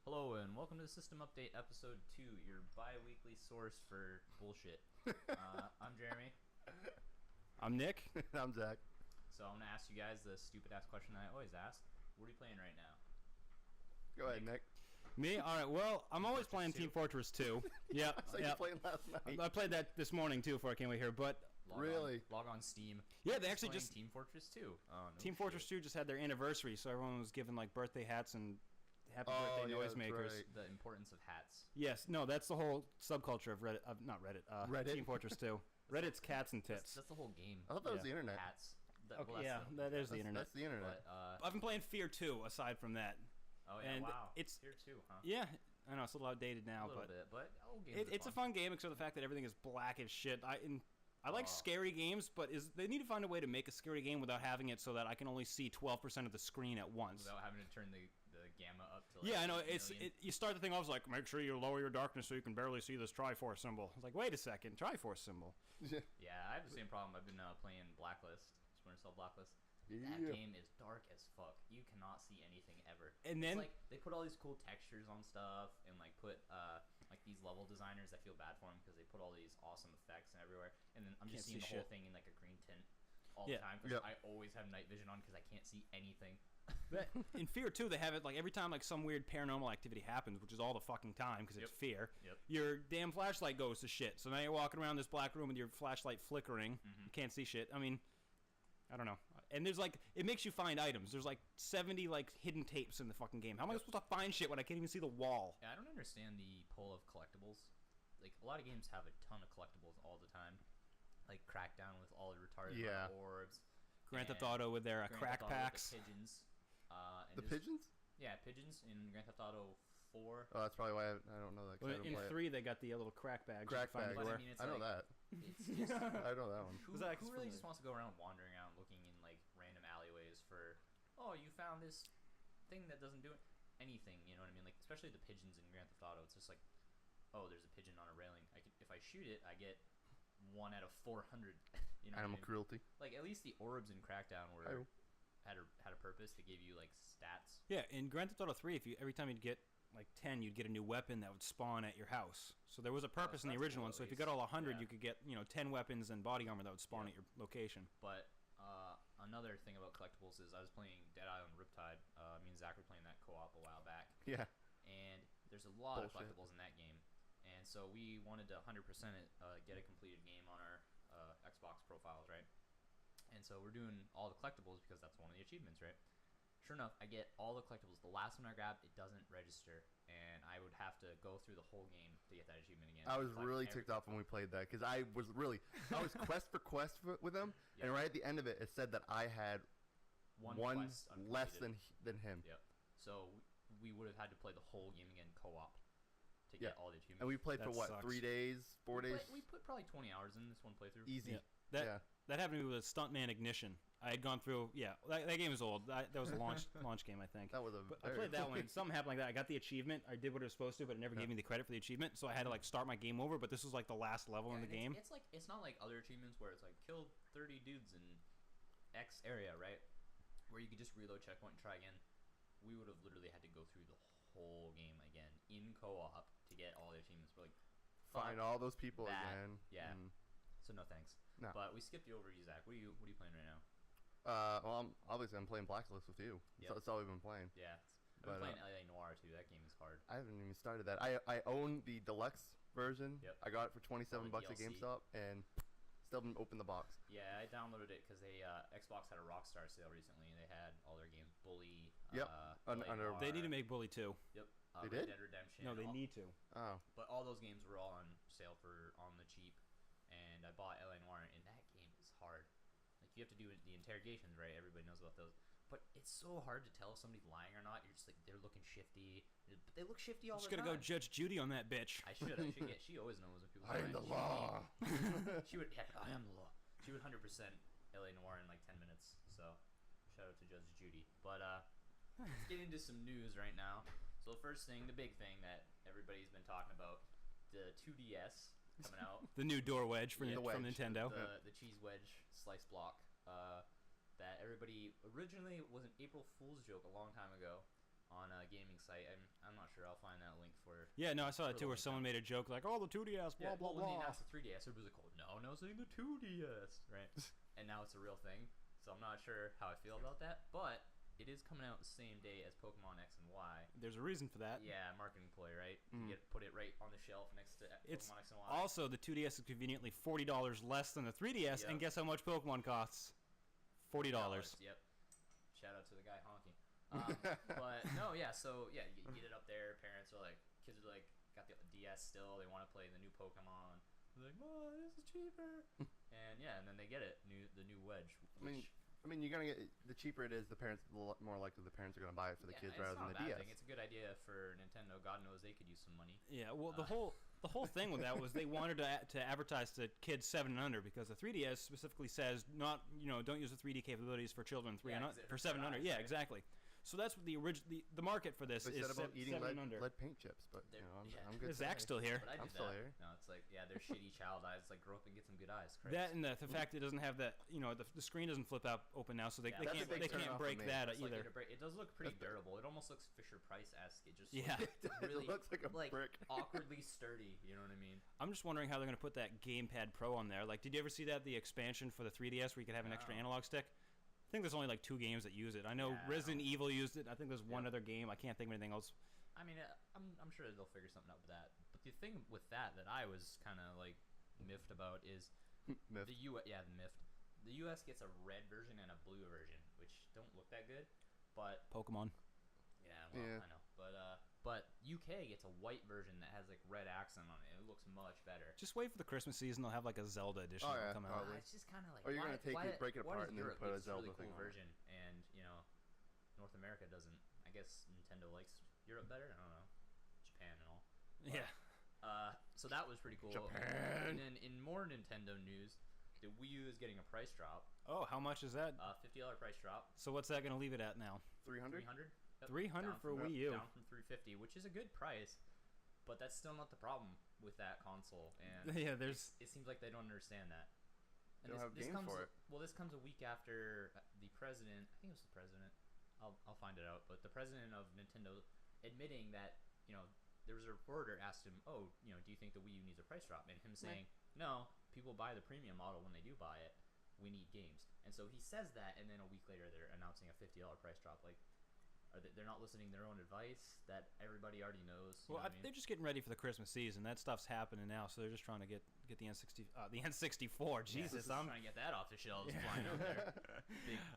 Hello and welcome to the System Update Episode 2, your bi-weekly source for bullshit. I'm Jeremy. I'm Nick. I'm Zach. So I'm going to ask you guys the stupid-ass question that I always ask. What are you playing right now? Go ahead, Nick. Me? All right. Well, I'm always playing Team Fortress 2. Yeah. So you played last night. I played that this morning too before I came over here. But Log on Steam. Yeah, they actually just Team Fortress 2. Oh, no Team Fortress 2 just had their anniversary, so everyone was given like birthday hats and happy birthday noisemakers. Right. The importance of hats. Yes. No, that's the whole subculture of Reddit. Not Reddit. Reddit? Team Fortress 2. Reddit's cats and That's, tits. that's the whole game. I thought that was the internet. Hats. Okay, that is the internet. That's the internet. But, I've been playing Fear 2 aside from that. oh yeah, and wow. it's here too, huh? Yeah, I know it's a little outdated now, A little but bit, but old games it's are a fun game, except for the fact that everything is black as shit. I like scary games, but they need to find a way to make a scary game without having it so that I can only see 12% of the screen at once. Without having to turn the gamma up to like Yeah, I know. 8 million. You start the thing off like, make sure you lower your darkness so you can barely see this Triforce symbol. It's like, wait a second, Triforce symbol. Yeah, I have the same problem. I've been playing Blacklist, Splinter Cell Blacklist. That Yeah. game is dark as fuck. You cannot see anything ever. And then- it's like they put all these cool textures on stuff, and like put like these level designers. I feel bad for them because they put all these awesome effects and everywhere, and then I'm just seeing see the whole shit. thing in like a green tint all Yeah. the time because Yep. I always have night vision on because I can't see anything. But in Fear 2, they have it like every time like some weird paranormal activity happens, which is all the fucking time because it's Yep. Fear. Yep. Your damn flashlight goes to shit. So now you're walking around this black room with your flashlight flickering. Mm-hmm. You can't see shit. I mean, I don't know. And there's like, it makes you find items. There's like 70 like hidden tapes in the fucking game. How am I supposed to find shit when I can't even see the wall? Yeah, I don't understand the pull of collectibles. Like a lot of games have a ton of collectibles all the time, like Crackdown with all the retarded orbs. Grand Theft and Auto with their Grand crack Theft Auto with packs. the pigeons. And The just- pigeons? Yeah, pigeons in Grand Theft Auto 4. Oh, that's probably why I don't know that. 'Cause I Well, don't in play 3, they got the little crack bags. Crack you can find bags. But I everywhere. mean, it's I know like, that. It's just, I know that one. who Zach's really familiar. just wants to go around wandering around looking in like random alleyways for, oh, you found this thing that doesn't do anything, you know what I mean? Like, especially the pigeons in Grand Theft Auto. It's just like, oh, there's a pigeon on a railing. If I shoot it, I get 1 out of 400. You know what I Animal mean? cruelty. Like, at least the orbs in Crackdown were Hi-yo. had a purpose. They gave you like stats. Yeah, in Grand Theft Auto 3, every time you'd get like 10, you'd get a new weapon that would spawn at your house. So there was a purpose in the that's original cool, one. at So if you least. got all 100, Yeah. you could get 10 weapons and body armor that would spawn Yeah. at your location. But another thing about collectibles is I was playing Dead Island Riptide. Me and Zach were playing that co-op a while back. Yeah. And there's a lot of Bullshit. collectibles in that game. And so we wanted to 100% it, get a completed game on our Xbox profiles, right? And so we're doing all the collectibles because that's one of the achievements, right? Sure enough, I get all the collectibles. The last one I grabbed, it doesn't register. And I would have to go through the whole game to get that achievement again. I was Collect really every- ticked off when we played that because I was quest for quest with them, Yeah. and right at the end of it said that I had one one quest less uncompleted. than him. Yep. So we would have had to play the whole game again co-op to Yeah. get all the achievements. And we played for That what, sucks. 3 days, 4 days? We put probably 20 hours in this one playthrough. Easy. Yeah. Yeah. That happened to me with Stuntman Ignition. I had gone through, that game is old. That was a launch game, I think. That was a But I very played that cool one. Something happened like that. I got the achievement. I did what I was supposed to, but it never gave me the credit for the achievement. So I had to like start my game over. But this was like the last level in the and game. It's like it's not like other achievements where it's like killed 30 dudes in X area, right? Where you could just reload checkpoint and try again. We would have literally had to go through the whole game again in co-op to get all the achievements. We're like, Find fuck all those people that. again. Yeah. Mm. So no thanks. No. But we skipped you over, you, Zach. What are you playing right now? Well, I'm playing Blacklist with you. Yep. So that's all we've been playing. Yeah. I've But, been playing LA Noir too. That game is hard. I haven't even started that. I own the deluxe version. Yep. I got it for 27 All the bucks at DLC. GameStop and still haven't opened the box. Yeah, I downloaded it because they Xbox had a Rockstar sale recently, and they had all their games. Bully. Yep. LA Noir, They need to make Bully 2. Yep. They Red did? Dead Redemption. No, they all- need to. Oh. But all those games were all on sale on the cheap, and I bought LA Noir, and that game is hard. Like you have to do the interrogations, right? Everybody knows about those. But it's so hard to tell if somebody's lying or not. You're just like, they're looking shifty, but they look shifty all Just the gotta time. go Judge Judy on that bitch. I should get. She always knows when people. I am the law. She would. Yeah, I am the law. She would 100% LA Noir in like 10 minutes. So, shout out to Judge Judy. But let's get into some news right now. So the first thing, the big thing that everybody's been talking about, the 2DS coming out. The new door wedge from Yeah, from wedge. Nintendo. The cheese wedge slice block. That everybody originally was an April Fool's joke a long time ago on gaming site. I'm not sure. I'll find that link for. Yeah, no, I saw that For too, the where link someone down. made a joke like, "Oh, the 2DS, blah blah When they blah." announced the 3DS, everybody was like, "Oh, no, saying the 2DS," right? And now it's a real thing. So I'm not sure how I feel about that, but it is coming out the same day as Pokemon X and Y. There's a reason for that. Yeah, marketing play, right? Mm. Put it right on the shelf next to It's Pokemon X and Y. Also, the 2DS is conveniently $40 less than the 3DS, and Yep. guess how much Pokemon costs? $40. Yep. Shout out to the guy honking. But no, yeah. So yeah, you get it up there. Parents are like, kids are like, got the DS still. They want to play the new Pokemon. They're like, "Mom, this is cheaper." And yeah, and then they get it, the new Wedge. I mean, you're gonna get the cheaper it is, the parents more likely the parents are gonna buy it for the kids rather than the DS. Thing. It's a good idea for Nintendo. God knows they could use some money. Yeah, well, the whole thing with that was they wanted to advertise to kids 7 and under, because the 3DS specifically says don't use the 3D capabilities for children for 7 and under. Yeah, right? exactly. So that's what the market for this They is said about eating 7 and under. lead paint chips, but I'm good. Is Zach still here? But I I'm did still that. here. No, it's like they're shitty child eyes. Like grow up and get some good eyes. Christ. That and the fact it doesn't have that, the screen doesn't flip out open now, so they Yeah, that's a big they turn can't off break for me. that It's like either. it does look pretty durable. It almost looks Fisher Price-esque. It just Yeah. really It looks like a brick. awkwardly sturdy. You know what I mean? I'm just wondering how they're going to put that Gamepad Pro on there. Like, did you ever see the expansion for the 3DS where you could have an extra No. analog stick? I think there's only like 2 games that use it. I know Yeah, Resident Evil used it. I think there's one Yeah. other game. I can't think of anything else. I mean, I'm sure they'll figure something out with that. But the thing with that I was kind of like miffed about is Myth. the miffed. The US gets a red version and a blue version, which don't look that good. But Pokemon. yeah, Yeah. I know. But UK gets a white version that has like red accent on it. It looks much better. Just wait for the Christmas season. They'll have like a Zelda edition Oh, that'll yeah, come out. probably. It's just kind of like. Or you're why- gonna why- break it why apart does and then Europe put a get this Zelda really thing cool on it? version, and North America doesn't. I guess Nintendo likes Europe better. I don't know, Japan and all. Yeah. So that was pretty cool. Japan. And then in more Nintendo news, the Wii U is getting a price drop. Oh, how much is that? $50 price drop. So what's that going to leave it at now? 300. 300. Yep, 300 down for from- Wii U. Down from 350, which is a good price, but that's still not the problem with that console. And Yeah, there's. it seems like they don't understand that. They don't have games comes, for it. Well, this comes a week after the president. I think it was the president. I'll find it out. But the president of Nintendo admitting that there was a reporter asked him, "Oh, do you think the Wii U needs a price drop?" And him saying, "No, people buy the premium model when they do buy it. We need games." And so he says that, and then a week later they're announcing a $50 price drop. Like, they're not listening to their own advice that everybody already knows. You Well, know what I mean? they're just getting ready for the Christmas season. That stuff's happening now, so they're just trying to get the N64. Jesus, I'm I'm. trying to get that off the shelves. Yeah. Flying out there.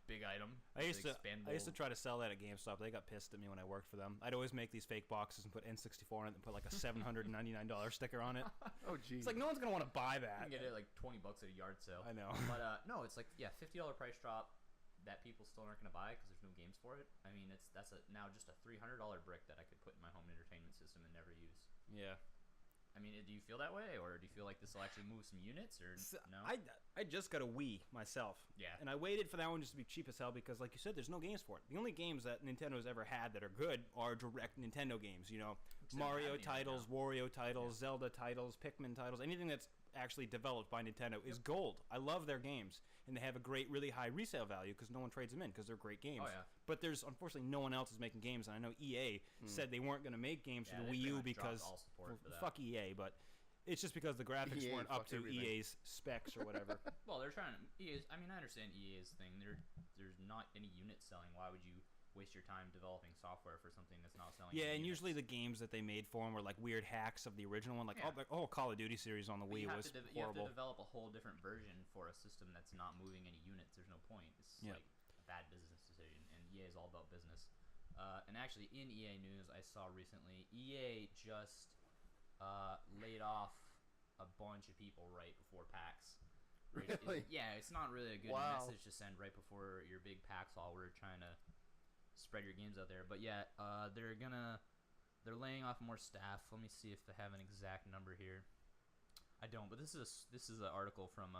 Big item. I used big to expandable- try to sell that at GameStop. They got pissed at me when I worked for them. I'd always make these fake boxes and put N64 in it and put like a $799 sticker on it. Oh, geez. It's like no one's gonna want to buy You that. can get it like $20 at a yard sale. I know. But no, it's like $50 price drop that people still aren't gonna buy because there's no games for it. I mean, that's now just a $300 brick that I could put in my home entertainment system and never use. Yeah. I mean, do you feel that way, or do you feel like this will actually move some units, or no? I just got a Wii myself. Yeah. And I waited for that one just to be cheap as hell because, like you said, there's no games for it. The only games that Nintendo's ever had that are good are direct Nintendo games. Which they don't Mario have any right titles, now. Wario titles, Zelda titles, Pikmin titles. Anything that's actually developed by Nintendo is gold. I love their games, and they have a great, really high resale value because no one trades them in because they're great games. Oh, yeah. But there's unfortunately no one else is making games, and I know EA said they weren't going to make games Yeah, for the they Wii pretty U much dropped because all support for that. fuck EA, but. It's just because the graphics EA, weren't up fuck to everything. EA's specs or whatever. Well, they're trying to. I mean, I understand EA's thing. There's not any units selling. Why would you waste your time developing software for something that's not selling? Yeah, any and units? usually the games that they made for them were like weird hacks of the original one. Like, Yeah. Call of Duty series on the But Wii you have was to you have to horrible. develop a whole different version for a system that's not moving any units. There's no point. It's Yeah. like a bad business decision, and EA is all about business. And actually, in EA news, I saw recently EA just laid off a bunch of people right before PAX. Which Really? it's not really a good Wow. message to send right before your big PAX haul. We're trying to spread your games out there, but yeah, they're laying off more staff. Let me see if they have an exact number here. I don't, but this is an article from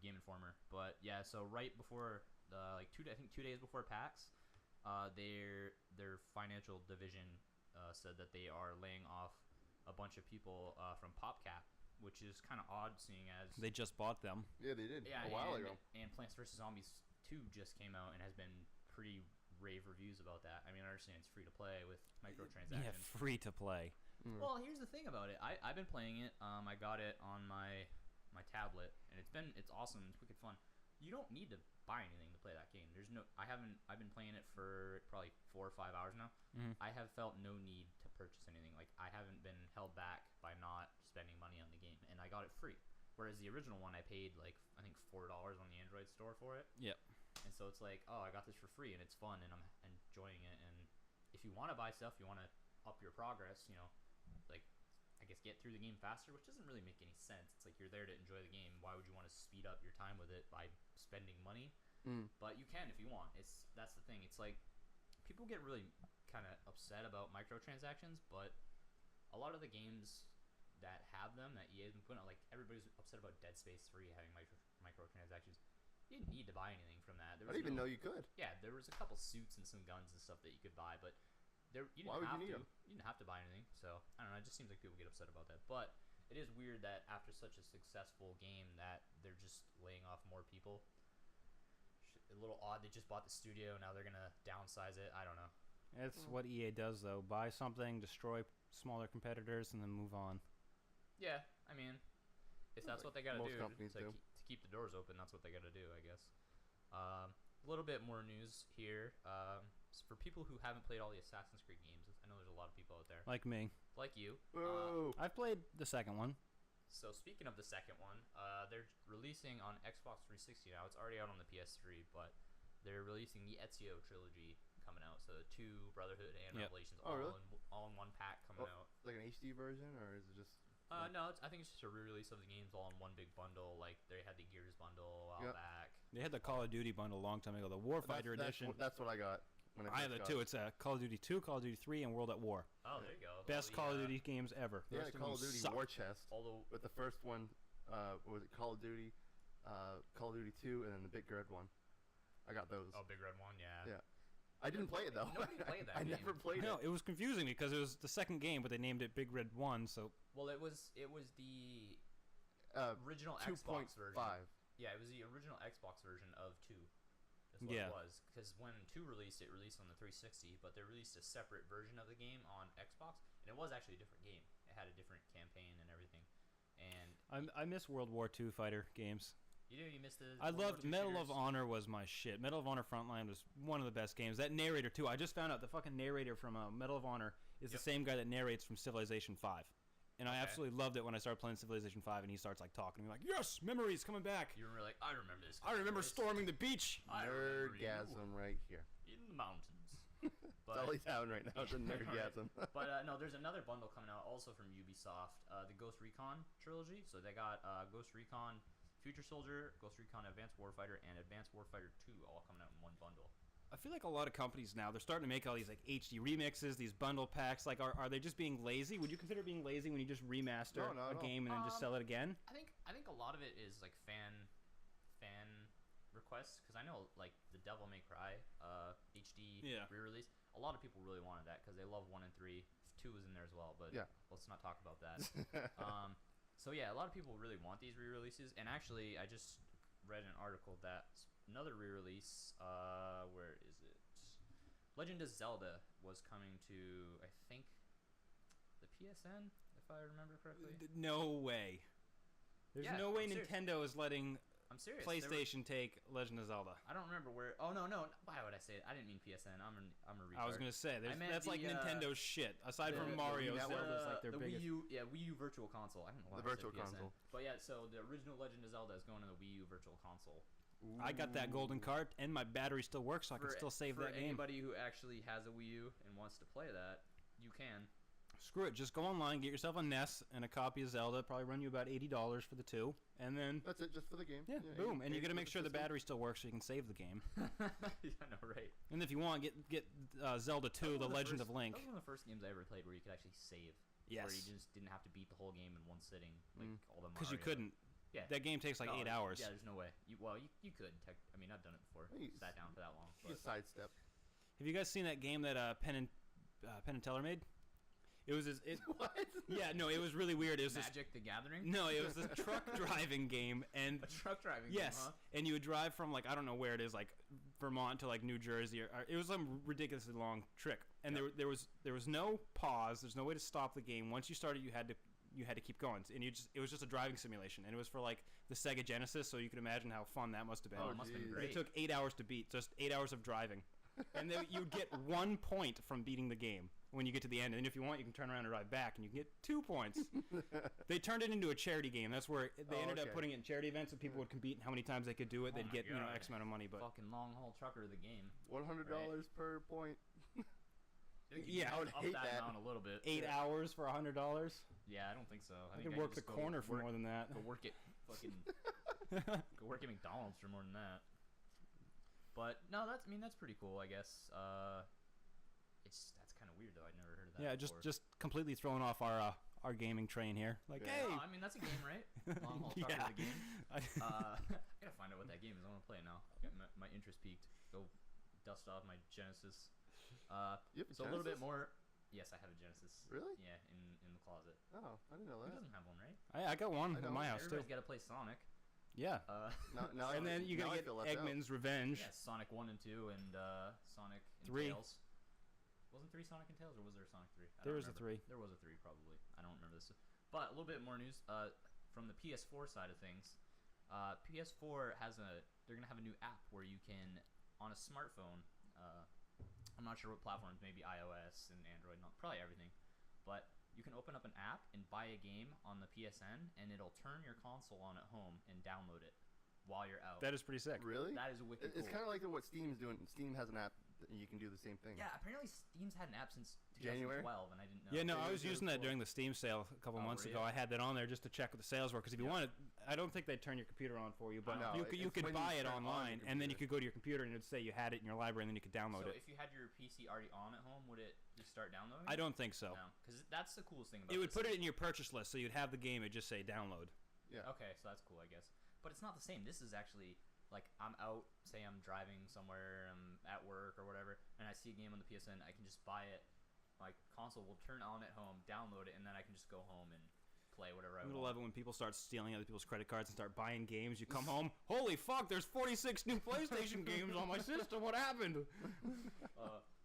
Game Informer. But yeah, so right before I think 2 days before PAX, their financial division said that they are laying off a bunch of people from PopCap, which is kind of odd, seeing as They just bought them. Yeah, they did yeah, a while and, ago. and Plants vs Zombies 2 just came out and has been pretty rave reviews about that. I mean, I understand it's free to play with microtransactions. Yeah, free to play. Well, here's the thing about it. I've been playing it. I got it on my tablet, and it's awesome. It's wicked fun. You don't need to buy anything to play that game. I've been playing it for probably 4 or 5 hours now. I have felt no need to purchase anything. Like, I haven't been held back by not spending money on the game, and I got it free. Whereas the original one, I paid like I think $4 on the Android store for it. Yep. And so it's like, oh, I got this for free, and it's fun, and I'm enjoying it. And if you want to buy stuff, you want to up your progress, like, I guess get through the game faster, which doesn't really make any sense. It's like you're there to enjoy the game. Why would you want to speed up your time with it by spending money? But you can if you want. That's the thing. It's like people get really kind of upset about microtransactions, but a lot of the games that have them that EA's been putting out, like everybody's upset about Dead Space 3 having microtransactions. You didn't need to buy anything from that. I didn't even know you could. Yeah, there was a couple suits and some guns and stuff that you could buy, but you didn't have to buy anything. So I don't know. It just seems like people get upset about that. But it is weird that after such a successful game that they're just laying off more people. A little odd. They just bought the studio. Now they're gonna downsize it. I don't know. It's what EA does, though. Buy something, destroy smaller competitors, and then move on. Yeah, I mean, if that's what they gotta most do companies do. to keep the doors open, that's what they gotta do, I guess. A little bit more news here. For people who haven't played all the Assassin's Creed games, I know there's a lot of people out there Like me. like you. I've played the second one. So speaking of the second one, they're releasing on Xbox 360 now. It's already out on the PS3, but they're releasing the Ezio trilogy coming out. So 2, Brotherhood, and Revelations, all in one pack coming out. Like an HD version, or is it just? No, I think it's just a re-release of the games all in one big bundle. Like they had the Gears bundle a while back. They had the Call of Duty bundle a long time ago. The Warfighter edition. That's what I got. When I have the two. It's Call of Duty 2, Call of Duty 3, and World at War. Oh, there you go. Best Call of Duty games ever. Yeah, Call of Duty War Chest. Although with the first one, was it Call of Duty 2, and then the big red one. I got those. Oh, big red one, yeah. Yeah. I didn't play it though. Nobody played that I game. never played it. No, it was confusing because it was the second game, but they named it Big Red 1. So well, it was the original 2.5. Xbox version. Yeah, it was the original Xbox version of 2. That's what it was. Because when 2 released, it released on the 360, but they released a separate version of the game on Xbox, and it was actually a different game. It had a different campaign and everything. And I miss World War II fighter games. You missed the. I loved Medal of Honor was my shit. Medal of Honor Frontline was one of the best games. That narrator too. I just found out the fucking narrator from Medal of Honor is the same guy that narrates from Civilization 5. And I absolutely loved it when I started playing Civilization 5 and he starts like talking to me like, "Yes, memories coming back." You were like, "I remember this. I remember storming the beach." Nerdgasm right here. In the mountains. That's all he's having right now. It's a nerdgasm. But no, there's another bundle coming out also from Ubisoft, the Ghost Recon trilogy. So they got Ghost Recon Future Soldier, Ghost Recon Advanced Warfighter, and Advanced Warfighter 2 all coming out in one bundle. I feel like a lot of companies now, they're starting to make all these like HD remixes, these bundle packs. Like, are they just being lazy? Would you consider being lazy when you just remaster a game and then just sell it again? I think a lot of it is like fan requests, because I know like the Devil May Cry HD re-release. A lot of people really wanted that because they love 1 and 3. 2 was in there as well, but let's not talk about that. So yeah, a lot of people really want these re-releases, and actually, I just read an article that another re-release, where is it? Legend of Zelda was coming to, I think, the PSN, if I remember correctly. No way. There's no way Nintendo is letting I'm serious. PlayStation take Legend of Zelda. I don't remember where. Oh no! Why would I say it? I didn't mean PSN. I'm a retard. I was gonna say that's like Nintendo's shit. Aside from Mario, Zelda's like their biggest. Wii U Virtual Console. I don't know why the I said Virtual PSN. Console. But yeah, so the original Legend of Zelda is going to the Wii U Virtual Console. Ooh. I got that golden card, and my battery still works, so I can still save that game. For anybody who actually has a Wii U and wants to play that, you can. Screw it. Just go online, get yourself a NES and a copy of Zelda. Probably run you about $80 for the 2, and then that's it, just for the game. Yeah, boom. And you got to make sure the battery still works so you can save the game. Yeah, I know, right? And if you want, get Zelda 2, The Legend of Link. That was one of the first games I ever played where you could actually save. Yes. Where you just didn't have to beat the whole game in one sitting, like all the Mario. Because you couldn't. Yeah. That game takes like 8 hours. Yeah, there's no way. You could. I mean, I've done it before. Sat down for that long. You sidestep. Have you guys seen that game that Penn and Teller made? It was what? Yeah, no, it was really weird. It was Magic the Gathering? No, it was this truck driving game, and a truck driving game, huh? And you would drive from like I don't know where it is, like Vermont to like New Jersey. Or it was some ridiculously long trick, and there was no pause. There's no way to stop the game. Once you started, you had to keep going, and it was just a driving simulation, and it was for like the Sega Genesis. So you can imagine how fun that must have been. Oh, it must have been great. It took 8 hours to beat, just 8 hours of driving, and then you'd get 1 point from beating the game when you get to the end. And if you want, you can turn around and drive back, and you can get 2 points. They turned it into a charity game. That's where they ended up putting it in charity events, and people would compete in how many times they could do it. They'd get X amount of money. But fucking long haul trucker of the game. $100 per point. Yeah, I would up hate that that. amount a little bit. 8 hours for $100. Yeah, I don't think so. I think could work just the corner for more than that. Go work at fucking. Go work at McDonald's for more than that. But no, that's pretty cool. I guess. That's kind of weird though. I'd never heard of that. Yeah, before. just completely throwing off our gaming train here. Like, Yeah. hey, No, I mean that's a game, right? Long haul trucker Yeah. of the game. I gotta find out what that game is. I want to play it now. Got my interest peaked. Go dust off my Genesis. You have a So a little bit Genesis? more. Yes, I have a Genesis. Really? Yeah, in the closet. Oh, I didn't know Who that. doesn't have one, right? I got one I in know. my house too. Everybody's got to play Sonic. Yeah. Now And then you now gotta I get feel left out. Eggman's Revenge. Yeah, Sonic 1 and 2 and Sonic and 3. Tails. Wasn't 3 Sonic and Tails, or was there a Sonic 3? There was a 3. There was a 3, probably. I don't remember this. But a little bit more news from the PS4 side of things. PS4 they're going to have a new app where you can, on a smartphone, I'm not sure what platforms, maybe iOS and Android, probably everything, but you can open up an app and buy a game on the PSN, and it'll turn your console on at home and download it while you're out. That is pretty sick. Really? That is wicked It's cool. kind of like what Steam's doing. Steam has an app that you can do the same thing. Yeah, apparently Steam's had an app since 2012, January? and I didn't know. Yeah, no, They I was did it using that before. during the Steam sale a couple Oh, months were ago. ya? I had that on there just to check what the sales were, because if you Yeah. wanted, I don't think they'd turn your computer on for you, but No, you it's could when buy you it turn on your online, and then you computer. could go to your computer and it'd say you had it in your library, and then you could download So it. if you had your PC already on at home, would it just start downloading? I don't think so. No, because that's the coolest thing about It would this. put it in your purchase list, so you'd have the game. It'd just say download. Yeah. Okay, so that's cool, I guess. But it's not the same. This is actually like I'm out, say I'm driving somewhere, I'm at work or whatever, and I see a game on the PSN. I can just buy it. My console will turn on at home, download it, and then I can just go home and play whatever I I'm gonna want. love it when people start stealing other people's credit cards and start buying games. You come home, holy fuck! There's 46 new PlayStation games on my system. What happened?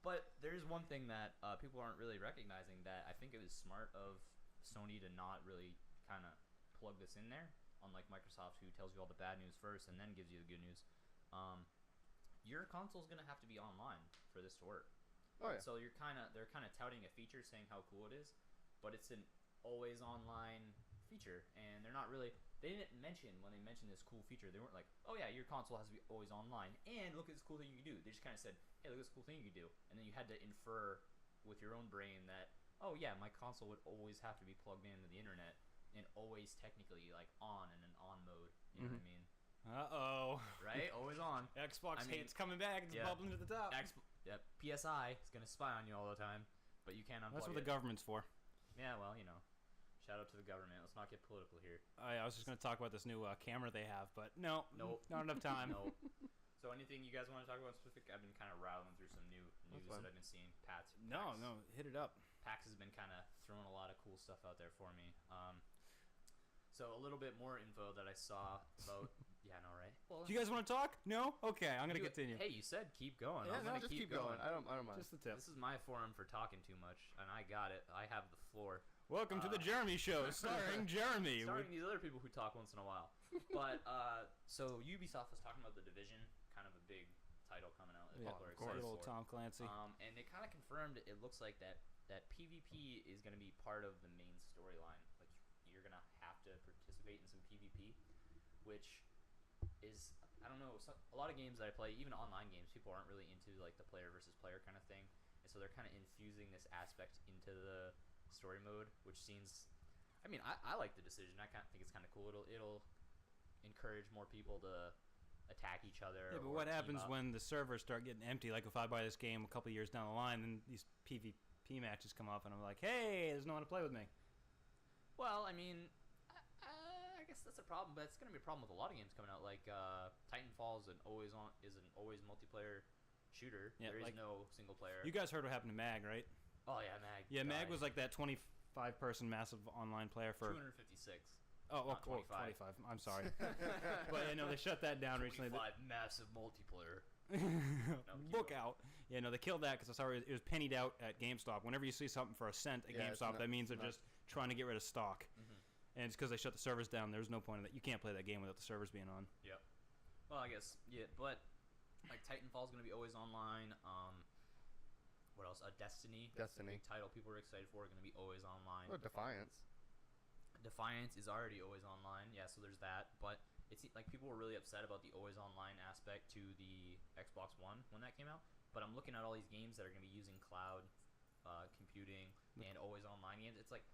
But there's one thing that people aren't really recognizing, that I think it was smart of Sony to not really kind of plug this in there, unlike Microsoft, who tells you all the bad news first and then gives you the good news. Your console's gonna have to be online for this to work. Oh yeah. So they're kind of touting a feature, saying how cool it is, but it's an always online feature, and they're not really. They didn't mention, when they mentioned this cool feature, they weren't like, oh yeah, your console has to be always online, and look at this cool thing you can do. They just kind of said, hey, look at this cool thing you can do, and then you had to infer with your own brain that, oh yeah, my console would always have to be plugged into the internet and always technically like on in an on mode. You know what I mean? Uh-oh. Right? Always on. Xbox I mean, hate's coming back. It's yeah. bubbling to the top. Yep, PSI is gonna spy on you all the time, but you can't unplug That's what the it. government's for. Yeah, well, you know, shout out to the government. Let's not get political here. I was just going to talk about this new camera they have, but no, Nope. not enough time. No. So anything you guys want to talk about specific? I've been kind of rattling through some new news fine. that I've been seeing. PAX, No, hit it up. PAX has been kind of throwing a lot of cool stuff out there for me. So a little bit more info that I saw about. Yeah, no, right? Well, Do you guys want to talk? No? Okay, I'm going to continue. Hey, you said keep going. Yeah, I'm no, gonna Just keep going. I don't mind. Just the tip. This is my forum for talking too much, and I got it. I have the floor. Welcome to the Jeremy Show, starring Jeremy. Starring these other people who talk once in a while. But so Ubisoft was talking about The Division, kind of a big title coming out that Yeah, people are of course. excited Good old for. Tom Clancy. And they kind of confirmed it looks like that PvP is going to be part of the main storyline. Like you're going to have to participate in some PvP, which is, I don't know, a lot of games that I play, even online games, people aren't really into like the player versus player kind of thing, and so they're kind of infusing this aspect into the story mode, which seems, I mean, I like the decision. I kind of think it's kind of cool. It'll encourage more people to attack each other. Yeah, but or what team happens up. when the servers start getting empty? Like if I buy this game a couple years down the line, and these PvP matches come up, and I'm like, hey, there's no one to play with me. Well, I mean, I guess that's a problem, but it's gonna be a problem with a lot of games coming out. Like Titanfall is an always multiplayer shooter. Yeah, there is like- no single player. You guys heard what happened to Mag, right? Oh yeah, Mag. Yeah, Mag died. was like that 25-person massive online player for. 256. Oh, not 25. 25. I'm sorry. But yeah, no, they shut that down recently. 25 massive multiplayer. Book out. Yeah, no, they killed that because I saw it was pennied out at GameStop. Whenever you see something for a cent at GameStop, that means they're just trying to get rid of stock. And it's because they shut the servers down. There's no point in that. You can't play that game without the servers being on. Yep. Well, I guess, yeah, but like Titanfall's going to be always online. What else? Destiny. Destiny. Big title people are excited for, going to be always online. Oh, Defiance. Defiance is already always online. Yeah, so there's that. But it's like people were really upset about the always online aspect to the Xbox One when that came out. But I'm looking at all these games that are going to be using cloud computing and always online games. It's like,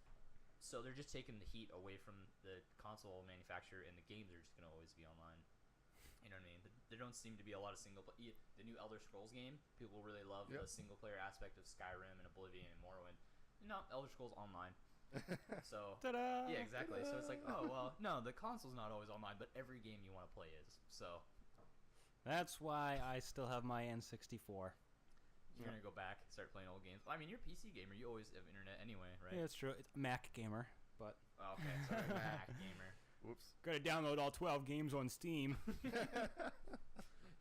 so they're just taking the heat away from the console manufacturer, and the games are just going to always be online. You know what I mean? There don't seem to be a lot of the new Elder Scrolls game, people really love the single player aspect of Skyrim and Oblivion and Morrowind. No, Elder Scrolls online. So Ta-da! Yeah, exactly. So it's like, oh well, no, the console's not always online, but every game you want to play is. So that's why I still have my N64. You're gonna go back and start playing old games. I mean, you're a PC gamer. You always have internet anyway, right? Yeah, it's true. It's Mac gamer, but okay, sorry, Mac gamer. Whoops. Gotta download all 12 games on Steam.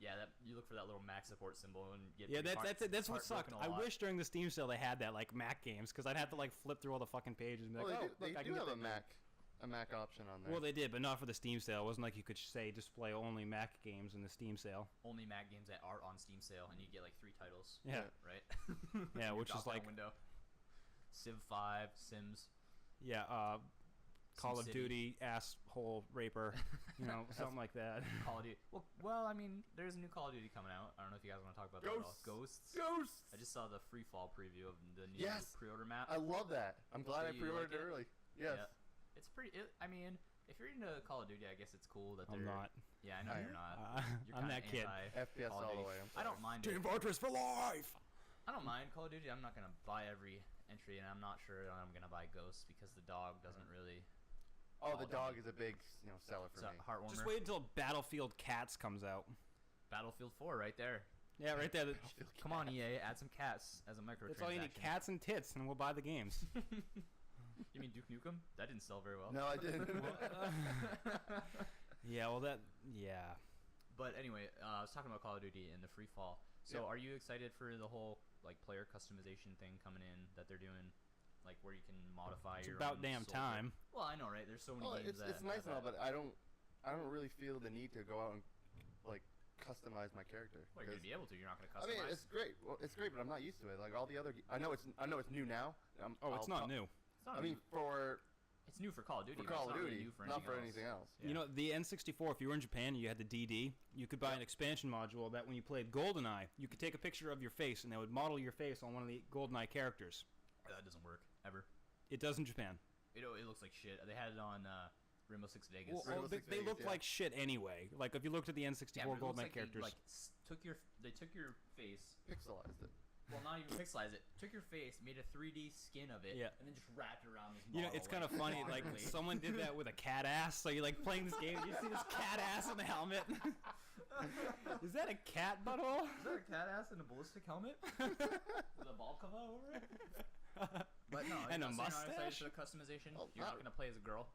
Yeah, you look for that little Mac support symbol and get. Yeah, that's what sucked. I wish during the Steam sale they had that, like Mac games, because I'd have to like flip through all the fucking pages and be like, they do have a Mac option on there. Well, they did, but not for the Steam sale. It wasn't like you could say display only Mac games in the Steam sale. Only Mac games that are on Steam sale, and you get like 3 titles. Yeah. Right. Yeah, which is like window. Civ 5, Sims. Yeah. Call of Duty, asshole raper, something like that. Call of Duty. Well, I mean, there's a new Call of Duty coming out. I don't know if you guys want to talk about that at all. Ghosts. Ghosts. I just saw the free fall preview of the new pre-order map. I love that. I'm glad I pre-ordered it early. Yes. Yeah. It's pretty. I mean, if you're into Call of Duty, I guess it's cool that they're. I'm not. Yeah, I know you're not. I'm that kid. FPS all the way. I don't mind. Team Fortress for life. I don't mind Call of Duty. I'm not gonna buy every entry, and I'm not sure I'm gonna buy Ghosts because the dog doesn't really. Oh, the dog is a big, seller for me. Heartwarmer. Just wait until Battlefield Cats comes out. Battlefield 4, right there. Yeah, right there. Come on, EA, add some cats as a microtransaction. That's all you need, cats and tits, and we'll buy the games. You mean Duke Nukem? That didn't sell very well. No, I didn't. Yeah, yeah. But anyway, I was talking about Call of Duty and the free fall. So are you excited for the whole player customization thing coming in that they're doing? Like where you can modify your about own damn soldier. time. Well, I know, right? There's so many games it's nice and all, but I don't really feel the need to go out and customize my character. Well, you're gonna be able to. You're not gonna customize. I mean, it's great. Well, it's great, but I'm not used to it. Like all the other, I know it's new now. It's not new. It's not I mean, it's new for Call of Duty. For Call of Duty, new for not for anything else. Yeah. The N64. If you were in Japan and you had the DD, you could buy an expansion module that when you played GoldenEye, you could take a picture of your face and they would model your face on one of the GoldenEye characters. That doesn't work ever. It does in Japan. It looks like shit. They had it on Rainbow Six Vegas. Well, they look like shit anyway. Like if you looked at the N64 GoldenEye characters, they took your face, pixelized it. Well, not even pixelized it. Took your face, made a 3D skin of it, and then just wrapped it around this model. It's kind of funny. Like someone did that with a cat ass. So you're playing this game, you see this cat ass on the helmet. Is that a cat butthole? Is that a cat ass in a ballistic helmet with a ball cover over it? But no, and a mustache. mustache. For the customization, you're not gonna play as a girl.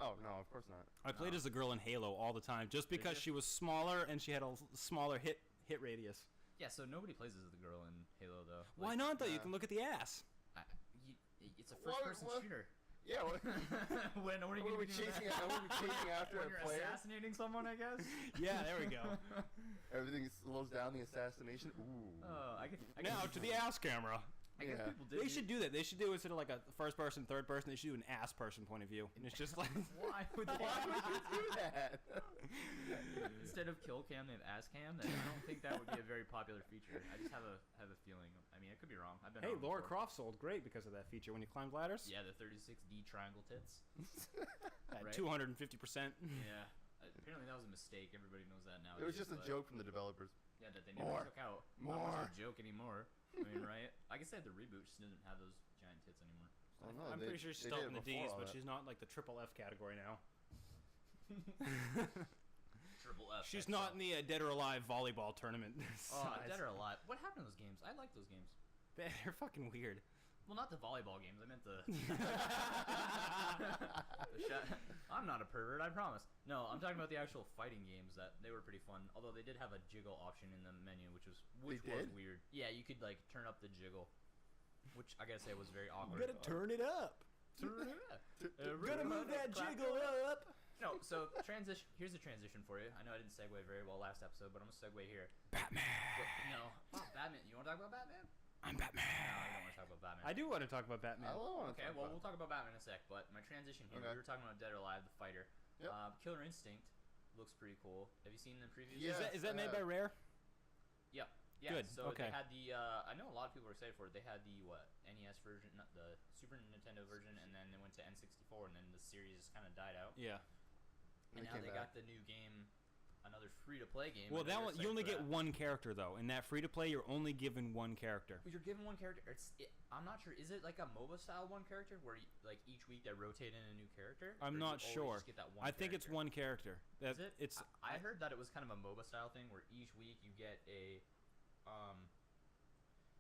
Oh no, of course not. I played as a girl in Halo all the time, just because she was smaller and she had a smaller hit radius. Yeah, so nobody plays as the girl in Halo though. Why not though? You can look at the ass. It's a first-person shooter. Yeah. When are we chasing after when a you're player? assassinating someone, I guess. Yeah, there we go. Everything slows down the assassination. Ooh. Now to the ass camera. I guess people did. They should do that. They should do it instead of like a first person, third person. They should do an ass person point of view. And it's just like why would you do that? Instead of kill cam, they have ass cam. I don't think that would be a very popular feature. I just have a feeling. I mean, I could be wrong. I've been. Hey, Laura Croft sold great because of that feature when you climbed ladders. Yeah, the 36D triangle tits. At 250%. Yeah. Apparently that was a mistake. Everybody knows that now. It was just a joke from the developers. Yeah, that they never took out. Not much of a joke anymore. I mean, right? I guess the reboot just didn't have those giant tits anymore. I'm pretty sure she's still in the D's, but she's not like the triple F category now. Triple F. She's not in the Dead or Alive volleyball tournament. Oh, Dead or Alive. What happened to those games? I like those games. They're fucking weird. Well, not the volleyball games. I meant the. I'm not a pervert, I promise. No, I'm talking about the actual fighting games. That they were pretty fun. Although they did have a jiggle option in the menu, which was weird. Yeah, you could like turn up the jiggle, which I gotta say was very awkward. You gotta turn it up. Gotta move that jiggle up. No, so transition. Here's a transition for you. I know I didn't segue very well last episode, but I'm gonna segue here. Batman. No, Batman. You want to talk about Batman? I'm Batman. No, I don't want to talk about Batman. I do want to talk about Batman. Okay, well, we'll talk about Batman in a sec. But my transition here, we were talking about Dead or Alive, the fighter. Yep. Killer Instinct looks pretty cool. Have you seen the previews? Yeah. Is that made by Rare? Yeah. Yeah. Good. So Okay. they had the. I know a lot of people were excited for it. They had the NES version, not the Super Nintendo version, and then they went to N64, and then the series kind of died out. Yeah. And now they got the new game. Another free-to-play game. Well, that one you only get one character though. In that free-to-play, you're only given one character. Well, you're given one character. I'm not sure. Is it like a MOBA style one character where like each week they rotate in a new character? I'm not sure. Just get that one I think it's one character. Is it? It's. I heard that it was kind of a MOBA style thing where each week you get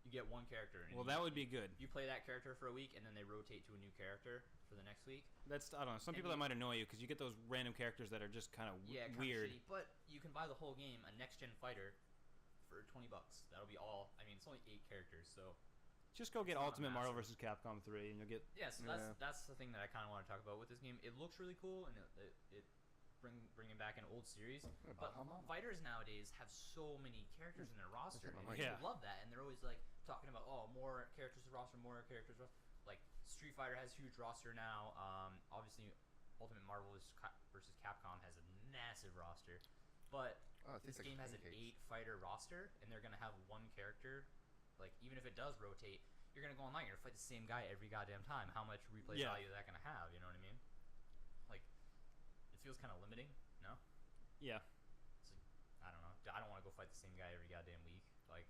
you get one character. Well, that would be good. You play that character for a week, and then they rotate to a new character for the next week. That's I don't know. Some people that might annoy you because you get those random characters that are just kind of weird. Shitty, but you can buy the whole game, a next gen fighter, for $20. That'll be all. I mean, it's only 8 characters, so. Just go get Ultimate Marvel vs. Capcom 3, and you'll get. Yes, that's the thing that I kind of want to talk about with this game. It looks really cool, and it bringing back an old series. But fighters nowadays have so many characters in their roster, and people love that, and they're always like talking about more characters to roster, more characters. Like Street Fighter has a huge roster now. Obviously, Ultimate Marvel vs. Capcom has a massive roster, but this game has an 8-fighter roster, and they're gonna have one character. Like even if it does rotate, you're gonna go online. You're gonna fight the same guy every goddamn time. How much replay value is that gonna have? You know what I mean? Like it feels kind of limiting. No. Yeah. I don't know. I don't want to go fight the same guy every goddamn week. Like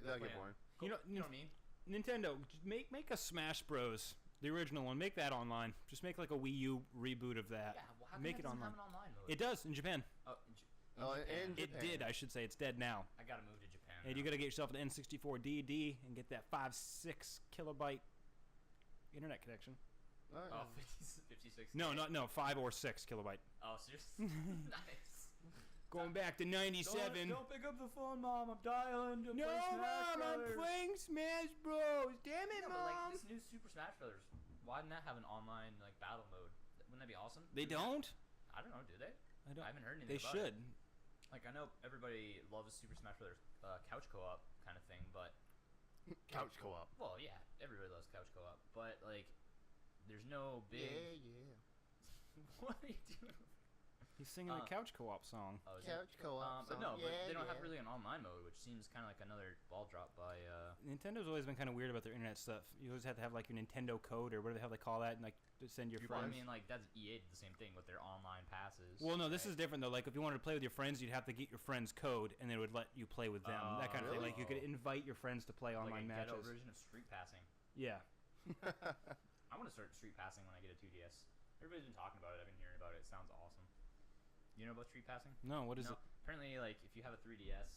that'll get boring. You know what I mean? Nintendo, just make a Smash Bros. The original one. Make that online. Just make like a Wii U reboot of that. Yeah, well, how make it doesn't online. have an online mode? It does in Japan. Oh, in It Japan. did. I should say it's dead now. I gotta move to Japan. And you gotta get yourself an N64 DD and get that 5-6 kilobyte internet connection. Oh, 56. No, 5 or 6 kilobyte. Oh, seriously? Nice. Going back to '97. Don't pick up the phone, Mom. I'm dialing to play Smash Mom, I'm Brothers. playing Smash Bros. Damn it, But Mom. like this new Super Smash Brothers, why didn't that have an online like battle mode? Wouldn't that be awesome? They don't. I don't know. Do they? I haven't heard anything. They should. Like I know everybody loves Super Smash Brothers couch co-op kind of thing, but couch co-op. Well, yeah, everybody loves couch co-op, but like, there's no big. Yeah. What are you doing? He's singing the couch co-op song. Oh, couch co-op. But no, but they don't have really an online mode, which seems kind of like another ball drop by. Nintendo's always been kind of weird about their internet stuff. You always have to have like your Nintendo code or whatever the hell they call that, and like to send your friends. I mean, like that's EA did the same thing with their online passes. Well, no, this is different though. Like if you wanted to play with your friends, you'd have to get your friend's code, and they would let you play with them. That kind of thing. Like you could invite your friends to play online like a matches. ghetto version of street passing. Yeah. I want to start street passing when I get a 2DS. Everybody's been talking about it. I've been hearing about it. It sounds awesome. You know about street passing? No, what is it? Apparently, like if you have a 3DS,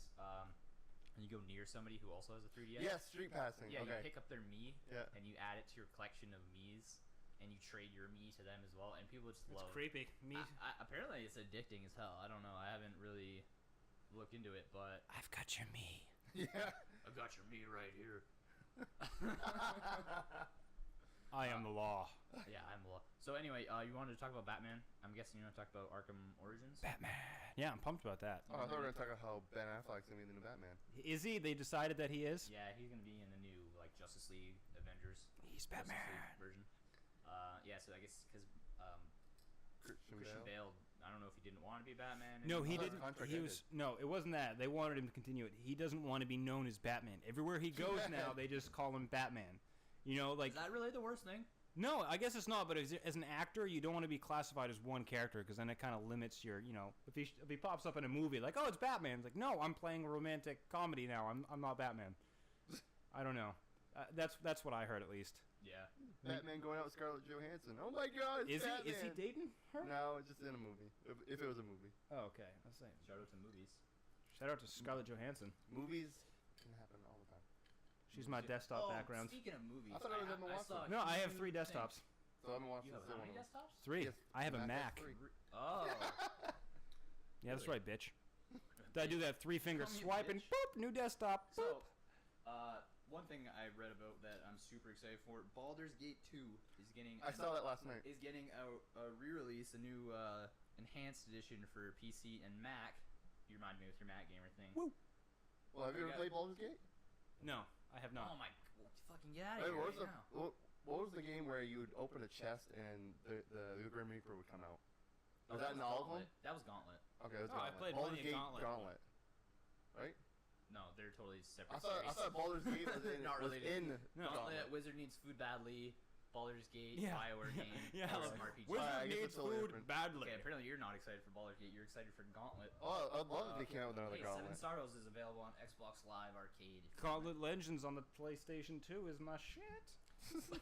and you go near somebody who also has a 3DS. Yes, street passing. Yeah, okay. you pick up their Mii, Yeah. and you add it to your collection of Miis, and you trade your Mii to them as well, and people just It's love. creepy. Me. Apparently, it's addicting as hell. I don't know. I haven't really looked into it, but I've got your me. Yeah. I got your Mii right here. I am the law. Yeah, I'm the law. So anyway, you wanted to talk about Batman? I'm guessing you want to talk about Arkham Origins. Batman. Yeah, I'm pumped about that. Oh, I thought we were gonna talk about how Ben Affleck's gonna be the new Batman. Is he? They decided that he is. Yeah, he's gonna be in the new like Justice League Avengers. He's Justice Batman. League version. Yeah. So I guess because Christian Bale. Bale, I don't know if he didn't want to be Batman. No, he Oh, didn't. contract He was no. It wasn't that. They wanted him to continue it. He doesn't want to be known as Batman. Everywhere he goes now, they just call him Batman. You know, like Is that really the worst thing? no, I guess it's not. But as an actor, you don't want to be classified as one character because then it kind of limits your. You know, if he pops up in a movie like, oh, it's Batman. It's like, no, I'm playing a romantic comedy now. I'm not Batman. I don't know. That's what I heard at least. Yeah. Batman going out with Scarlett Johansson. Oh my God! It's Is Batman. he dating her? No, it's just in a movie. If it was a movie. Oh, okay. I was saying. Shout out to movies. Shout out to Scarlett Johansson. Movies can happen all the time. She's my desktop background. Speaking of movies, I thought it was Emma Watson. saw a No, I have huge 3 thing. desktops. So Emma Watson You have is how one many of them. desktops? 3. Yes, I have a Mac Mac. has 3. Oh. Yeah, that's Really? right, bitch. Did I do that 3-finger Call me a swipe and bitch. boop, new desktop. Boop. So, one thing I read about that I'm super excited for, Baldur's Gate 2 is getting. I saw that last night. Is getting a re-release, a new enhanced edition for PC and Mac. You remind me with your Mac gamer thing. Woo. Well, have you ever played Baldur's Gate? No, I have not. Oh my! Fucking get out Hey, of here what, was right the, now. what was the game where you would open a chest and the Grim Reaper would come out? Oh, Was that in all of them? That was Gauntlet. Okay, that's Oh, I Gauntlet. played Baldur's plenty of Gate Gauntlet. Right? No, they're totally separate. I thought Baldur's Gate was in, Not was related. in No. Gauntlet, Wizard Needs Food Badly, Baldur's Gate, Yeah. Bioware game, Yeah, awesome like, RPG. Wizard I guess needs it's totally food different. badly. Okay, apparently you're not excited for Baldur's Gate. You're excited for Gauntlet. Oh, I'd love if they came out with another Hey, Seven Gauntlet. Sorrows is available on Xbox Live Arcade. if you Gauntlet Legends on the PlayStation 2 is my shit. want.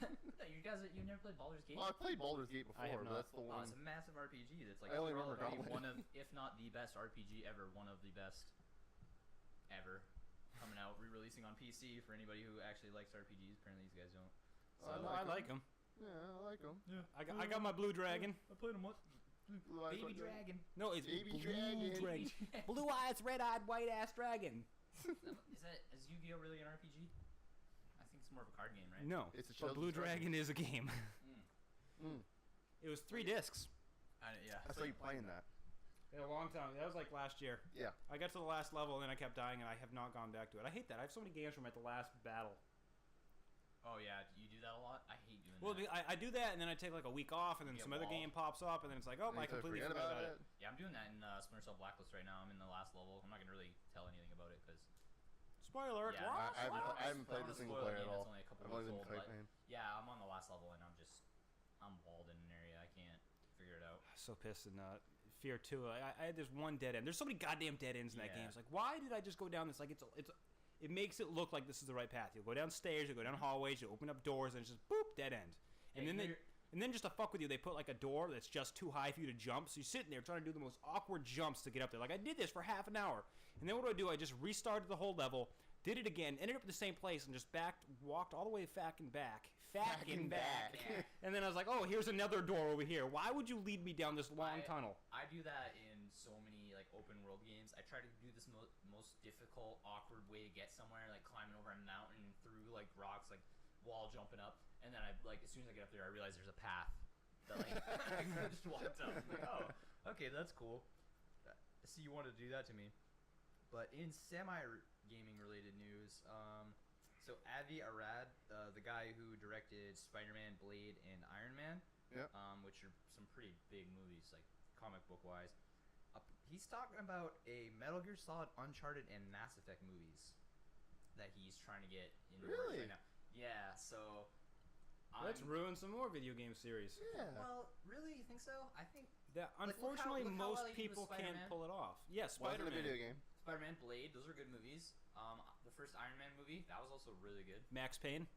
You never played Baldur's Gate? Well, I played Baldur's Gate I have before, but not. that's the Oh, one. it's a massive RPG. That's like I only remember probably Gauntlet. one of, if not the best RPG ever, one of the best ever. Coming out, re-releasing on PC for anybody who actually likes RPGs. Apparently, these guys don't. I No, like I like them. Yeah, I like them. I got my Blue Dragon. I played them once. Baby Dragon. No, it's Baby Blue Dragon. Blue eyes, red eyed, white ass dragon. Is Yu-Gi-Oh really an RPG? I think it's more of a card game, right? No, It's a but Blue children's Dragon is a game. Mm. It was 3 discs. Yeah. I saw you playing that. In a long time. That was like last year. Yeah. I got to the last level and then I kept dying and I have not gone back to it. I hate that. I have so many games from at the last battle. Oh yeah, you do that a lot. I hate doing Well, that. I do that and then I take like a week off and then You some get other game walled. pops up and then it's like, oh, And I you completely forget forgot about it. Yeah, I'm doing that in Splinter Cell Blacklist right now. I'm in the last level. I'm not gonna really tell anything about it because Spoiler. Yeah, what? I haven't played the single player at all. It's only a couple I've only weeks been old, but playing. yeah, I'm on the last level and I'm walled in an area. I can't figure it out. So pissed in Fear 2. I had this one dead end. There's so many goddamn dead ends in that Yeah. game. It's like, why did I just go down this? Like, it makes it look like this is the right path. You'll go downstairs, you'll go down hallways, you open up doors, and it's just boop, dead end. And Yeah, then just to fuck with you, they put like a door that's just too high for you to jump. So you're sitting there trying to do the most awkward jumps to get up there. Like I did this for half an hour, and then what do? I just restarted the whole level, did it again, ended up at the same place, and just walked all the way back and back. And then I was like, oh, here's another door over here. Why would you lead me down this long tunnel? I do that in so many like open world games. I try to do this most difficult, awkward way to get somewhere, like climbing over a mountain through like rocks, like wall jumping up, and then I like as soon as I get up there, I realize there's a path that like I could have just walked up. I'm like, oh, okay, that's cool. See, you wanted to do that to me. But in semi-gaming related news, so Avi Arad, the guy who directed Spider-Man, Blade, and Iron Man, Yep. which are some pretty big movies, like comic book wise, he's talking about a Metal Gear Solid, Uncharted, and Mass Effect movies that he's trying to get in the works Really? right now. Yeah, so Let's ruin some more video game series. Yeah. Well, really, you think so? I think That Like, look how- unfortunately look how most well he did people with can't Spider-Man. pull it off. Yeah, Wasn't a video Spider-Man. game. Spider-Man, Blade, those are good movies. The first Iron Man movie, that was also really good, Max Payne,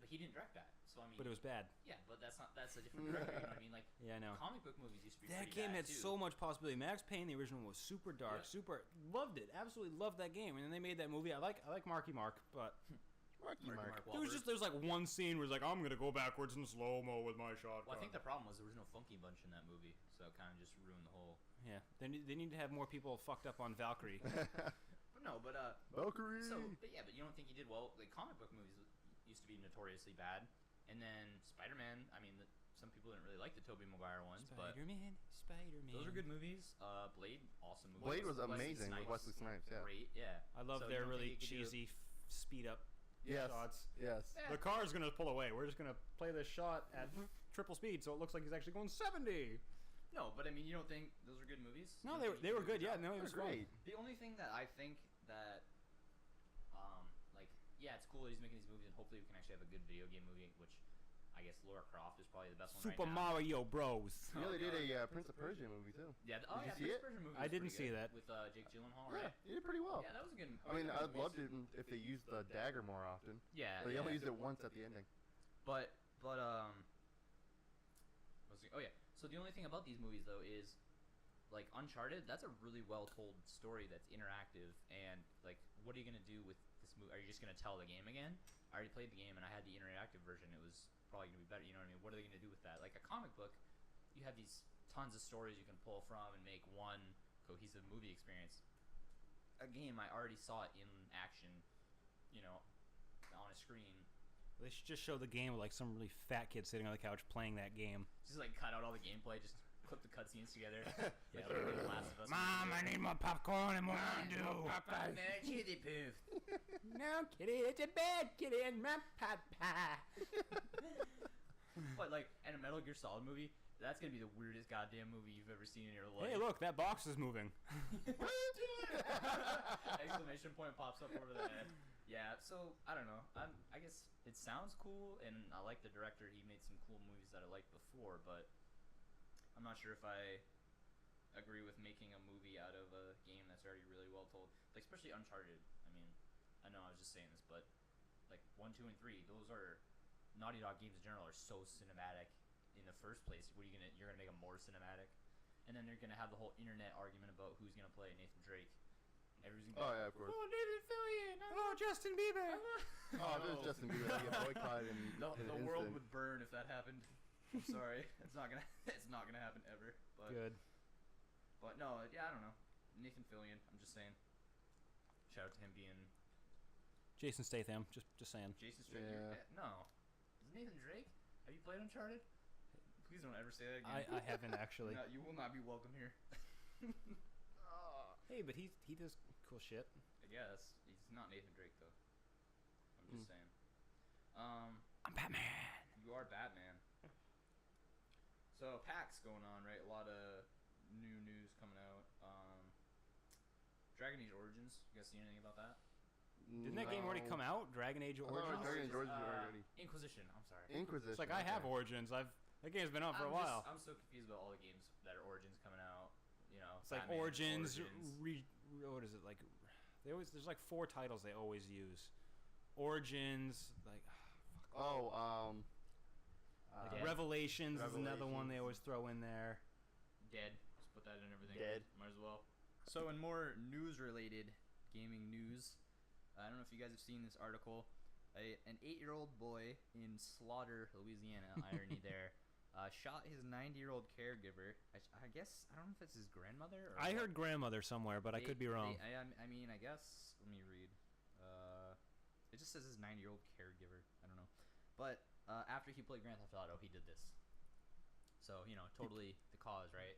but he didn't direct that. So I mean, but it was bad. yeah, but that's a different director. You know what I mean? Like Yeah, I know. comic book movies used to be That pretty game bad had too. so much possibility. Max Payne, the original, was super dark, Yeah. super loved it, absolutely loved that game. And then they made that movie. I like Marky Mark, but Marky Mark. there's like one scene where he's like, I'm gonna go backwards in slow mo with my shotgun. Well, I think the problem was there was no Funky Bunch in that movie, so it kind of just ruined the whole. Yeah, they need to have more people fucked up on Valkyrie. But no, but Valkyrie. but you don't think he did well? Like comic book movies used to be notoriously bad, and then Spider-Man. I mean, some people didn't really like the Tobey Maguire ones, but Spider-Man. those are good movies. Blade, awesome movie. Blade was Wesley amazing with Wesley Snipes. Yeah. Great, yeah. I love So you their don't really think he could do cheesy speed up Yes. shots. Yes. Yeah. The car's gonna pull away. We're just gonna play this shot at triple speed, so it looks like he's actually going 70. No, but I mean, you don't think those are good movies? No, You don't think they he were did a good. Yeah, job? no, it They're was fun. great. The only thing that I think that, like, yeah, it's cool that he's making these movies, and hopefully we can actually have a good video game movie, which I guess Lara Croft is probably the best one Super right now. Mario Bros. He really did a Prince of Persia movie too. Yeah, Did you see Prince it? Persia movie I was didn't pretty see good that. with Jake Gyllenhaal, Yeah, right? he did pretty well. Yeah, that was a good. I mean, I'd love it. it if they used the dagger more often. Yeah, But they yeah. only used it once at the ending. But oh yeah. So the only thing about these movies though is, like Uncharted, that's a really well told story that's interactive, and like, what are you gonna do with this movie? Are you just gonna tell the game again? I already played the game and I had the interactive version. It was probably gonna be better. You know what I mean? What are they gonna do with that? Like a comic book, you have these tons of stories you can pull from and make one cohesive movie experience. A game, I already saw it in action, you know, on a screen. They should just show the game with like some really fat kid sitting on the couch playing that game. Just like cut out all the gameplay, just clip the cutscenes together. Yeah, like the Last of Us. Mom, I need more popcorn and more Mountain Dew. Kitty poof. No, kitty, it's a bad kitty and my papa. But like, in a Metal Gear Solid movie, that's gonna be the weirdest goddamn movie you've ever seen in your life. Hey, look, that box is moving. Exclamation point pops up over the head. Yeah, so I don't know. I guess it sounds cool, and I like the director. He made some cool movies that I liked before, but I'm not sure if I agree with making a movie out of a game that's already really well told. Like especially Uncharted. I mean, I know I was just saying this, but like 1, 2, and 3, those are Naughty Dog games in general are so cinematic in the first place. What are you're gonna make them more cinematic, and then they're gonna have the whole internet argument about who's gonna play Nathan Drake. Everybody's gonna Yeah, of course. oh, Nathan Fillion. Oh, Justin Bieber. Oh, if it was Justin Bieber, I'd get boycotted in The an world instant. would burn if that happened. I'm sorry, it's not gonna happen ever. But Good. But no, yeah, I don't know. Nathan Fillion. I'm just saying. Shout out to him being Jason Statham, just saying. Jason Drake. Yeah. No, is Nathan Drake? Have you played Uncharted? Please don't ever say that again. I haven't actually. No, you will not be welcome here. Hey, but he does cool shit. I guess he's not Nathan Drake though. I'm just saying. I'm Batman. You are Batman. So PAX going on, right? A lot of new news coming out. Dragon Age Origins. You guys seen anything about that? Didn't that game already come out? Dragon Age Oh, Origins? Dragon Age Origins already. Inquisition. I'm sorry. Inquisition. It's like I have Origins. That game's been out for a while. I'm so confused about all the games that are Origins coming out. You know, It's like Batman, Origins. What is it like? There's like 4 titles they always use. Origins, like Dead. Revelations is another one they Revelations. always throw in there. Dead. Just put that in everything. Dead. Might as well. So in more news-related gaming news, I don't know if you guys have seen this article. An 8-year-old boy in Slaughter, Louisiana, irony there, shot his 90-year-old caregiver. I guess, I don't know if it's his grandmother or I what. heard grandmother somewhere, but I could be wrong. I mean, I guess, let me read. It just says his 90-year-old caregiver. I don't know. But after he played Grand Theft Auto, he did this. So, you know, totally the cause, right?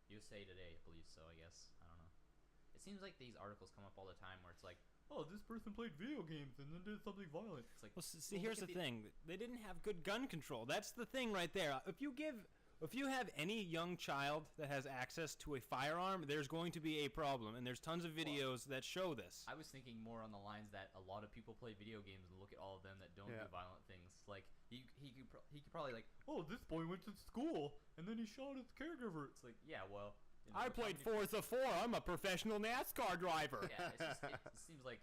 USA Today, I believe so, I guess. I don't know. It seems like these articles come up all the time where it's like, oh, this person played video games and then did something violent. It's like, Well, see, well, here's look the at thing: they didn't have good gun control. That's the thing right there. If you have any young child that has access to a firearm, there's going to be a problem, and there's tons of videos that show this. I was thinking more on the lines that a lot of people play video games and look at all of them that don't do violent things. Like he could probably like, oh, this boy went to school and then he shot his caregiver. It's like, yeah, well, you know, I played Forza 4. I'm a professional NASCAR driver. Yeah, it seems like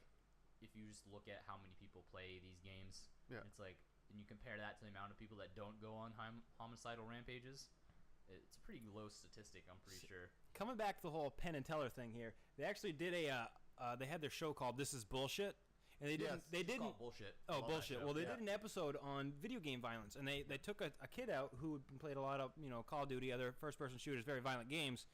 if you just look at how many people play these games, it's like, and you compare that to the amount of people that don't go on homicidal rampages, it's a pretty low statistic, I'm pretty sure. Coming back to the whole Penn and Teller thing here, they actually did they had their show called This Is Bullshit, and they didn't called bullshit. Oh, Love that bullshit. show. Well, they did an episode on video game violence, and they took a kid out who had played a lot of, Call of Duty, other first-person shooters, very violent games,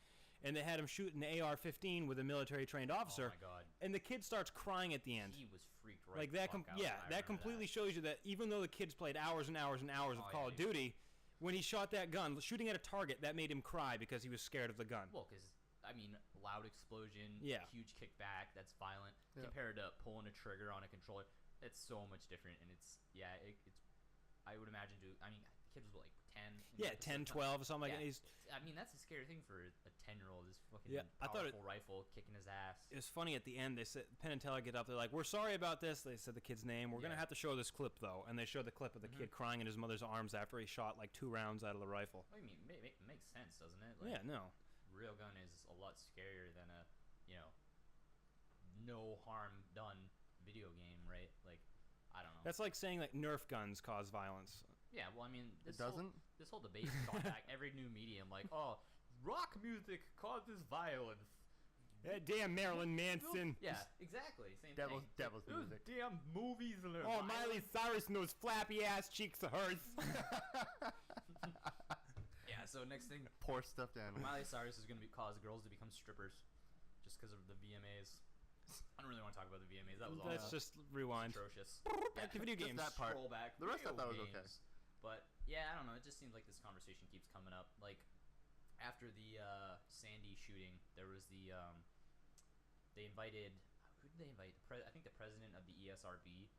and they had him shoot an AR-15 with a military-trained officer. Oh my god. And the kid starts crying at the end. He was freaked right Like the that, fuck out. that completely shows you that even though the kids played hours and hours and hours of Call of Duty, when he shot that gun, shooting at a target, that made him cry because he was scared of the gun. Well, because, I mean, loud explosion, huge kickback, that's violent, compared to pulling a trigger on a controller. It's so much different, and it's, I would imagine, I mean, the kid was, what, like, 10? Yeah, 10, 12, or something like that. I mean, that's a scary thing for a 10-year-old, this fucking I thought powerful rifle kicking his ass. It was funny at the end. They said, Penn and Teller get up, they're like, we're sorry about this. They said the kid's name. We're going to have to show this clip, though. And they showed the clip of the kid crying in his mother's arms after he shot like 2 rounds out of the rifle. I mean, it makes sense, doesn't it? Like, yeah, no. Real gun is a lot scarier than a, no harm done video game, right? Like, I don't know. That's like saying that Nerf guns cause violence. Yeah, well, I mean, It doesn't? This whole debate has gone back every new medium, like, oh, rock music causes violence. Damn Marilyn Manson. Yeah, exactly. Same Devil's thing. Devil's Those music. damn movies and Oh, Miley Cyrus and those flappy ass cheeks of hers. Yeah. So next thing, Poor stuffed animal. Miley Cyrus is gonna cause girls to become strippers, just because of the VMAs. I don't really want to talk about the VMAs. That was all Let's just rewind. atrocious. Back to video Just games. that part. Scroll back. The rest I video thought was okay. games. But yeah, I don't know. It just seems like this conversation keeps coming up. Like after the Sandy shooting, there was the they invited, who did they invite? I think the president of the ESRB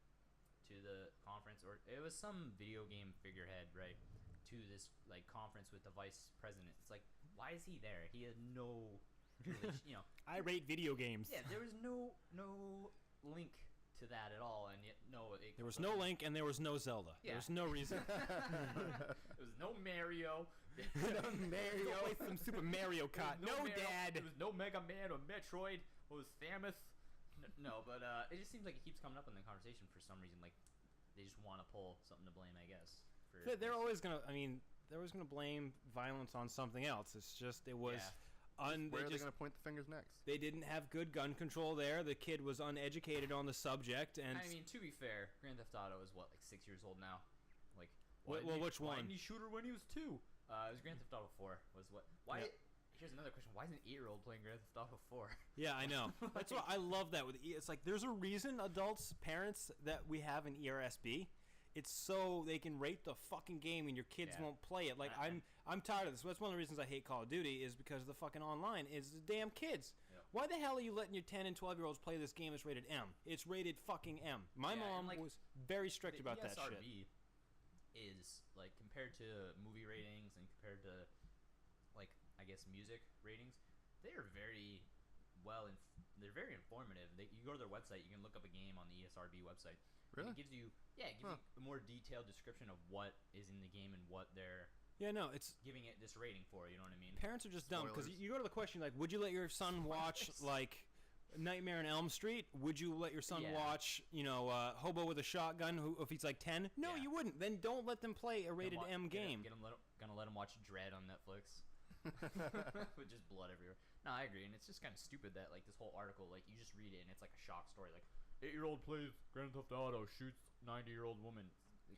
to the conference, or it was some video game figurehead, right? To this like conference with the vice president. It's like, why is he there? He had no, I rate video games. Yeah, there was no link to that at all, and yet There was no Link and there was no Zelda. Yeah. There was no reason. There was no Mario. Mario. Go play some Super Mario Kart. No, Dad. There was no Mega Man or Metroid. It was Samus. No, but it just seems like it keeps coming up in the conversation for some reason. Like they just want to pull something to blame, I guess. They're always gonna. I mean, they're always gonna blame violence on something else. It's just it was. Yeah. Where are they going to point the fingers next? They didn't have good gun control there. The kid was uneducated on the subject, and I mean, to be fair, Grand Theft Auto is what, like 6 years old now. Like, which why one? didn't he shoot her when he was 2? It was Grand Theft Auto 4. Was what? Why? Yep. Here's another question: why is an 8-year-old playing Grand Theft Auto 4? Yeah, I know. That's why I love that. It's like there's a reason adults, parents, that we have an ERSB. It's so they can rate the fucking game and your kids won't play it. Like I'm tired of this. That's one of the reasons I hate Call of Duty is because the fucking online is the damn kids. Yep. Why the hell are you letting your 10 and 12-year-olds play this game that's rated M? It's rated fucking M. My mom was very strict about that shit. The ESRB is like compared to movie ratings and compared to like I guess music ratings, they're very they're very informative. You go to their website, you can look up a game on the ESRB website. Really? It gives you you a more detailed description of what is in the game and what they're it's giving it this rating for. You know what I mean? Parents are just dumb because Spoilers. you go to the question like, would you let your son watch like Nightmare on Elm Street? Would you let your son watch Hobo with a Shotgun if he's like 10? No, you wouldn't. Then don't let them play a rated M game. Gonna let them watch Dread on Netflix. With just blood everywhere. No, I agree, and it's just kind of stupid that like this whole article, like you just read it and it's like a shock story, like 8-year-old plays Grand Theft Auto, shoots 90-year-old woman.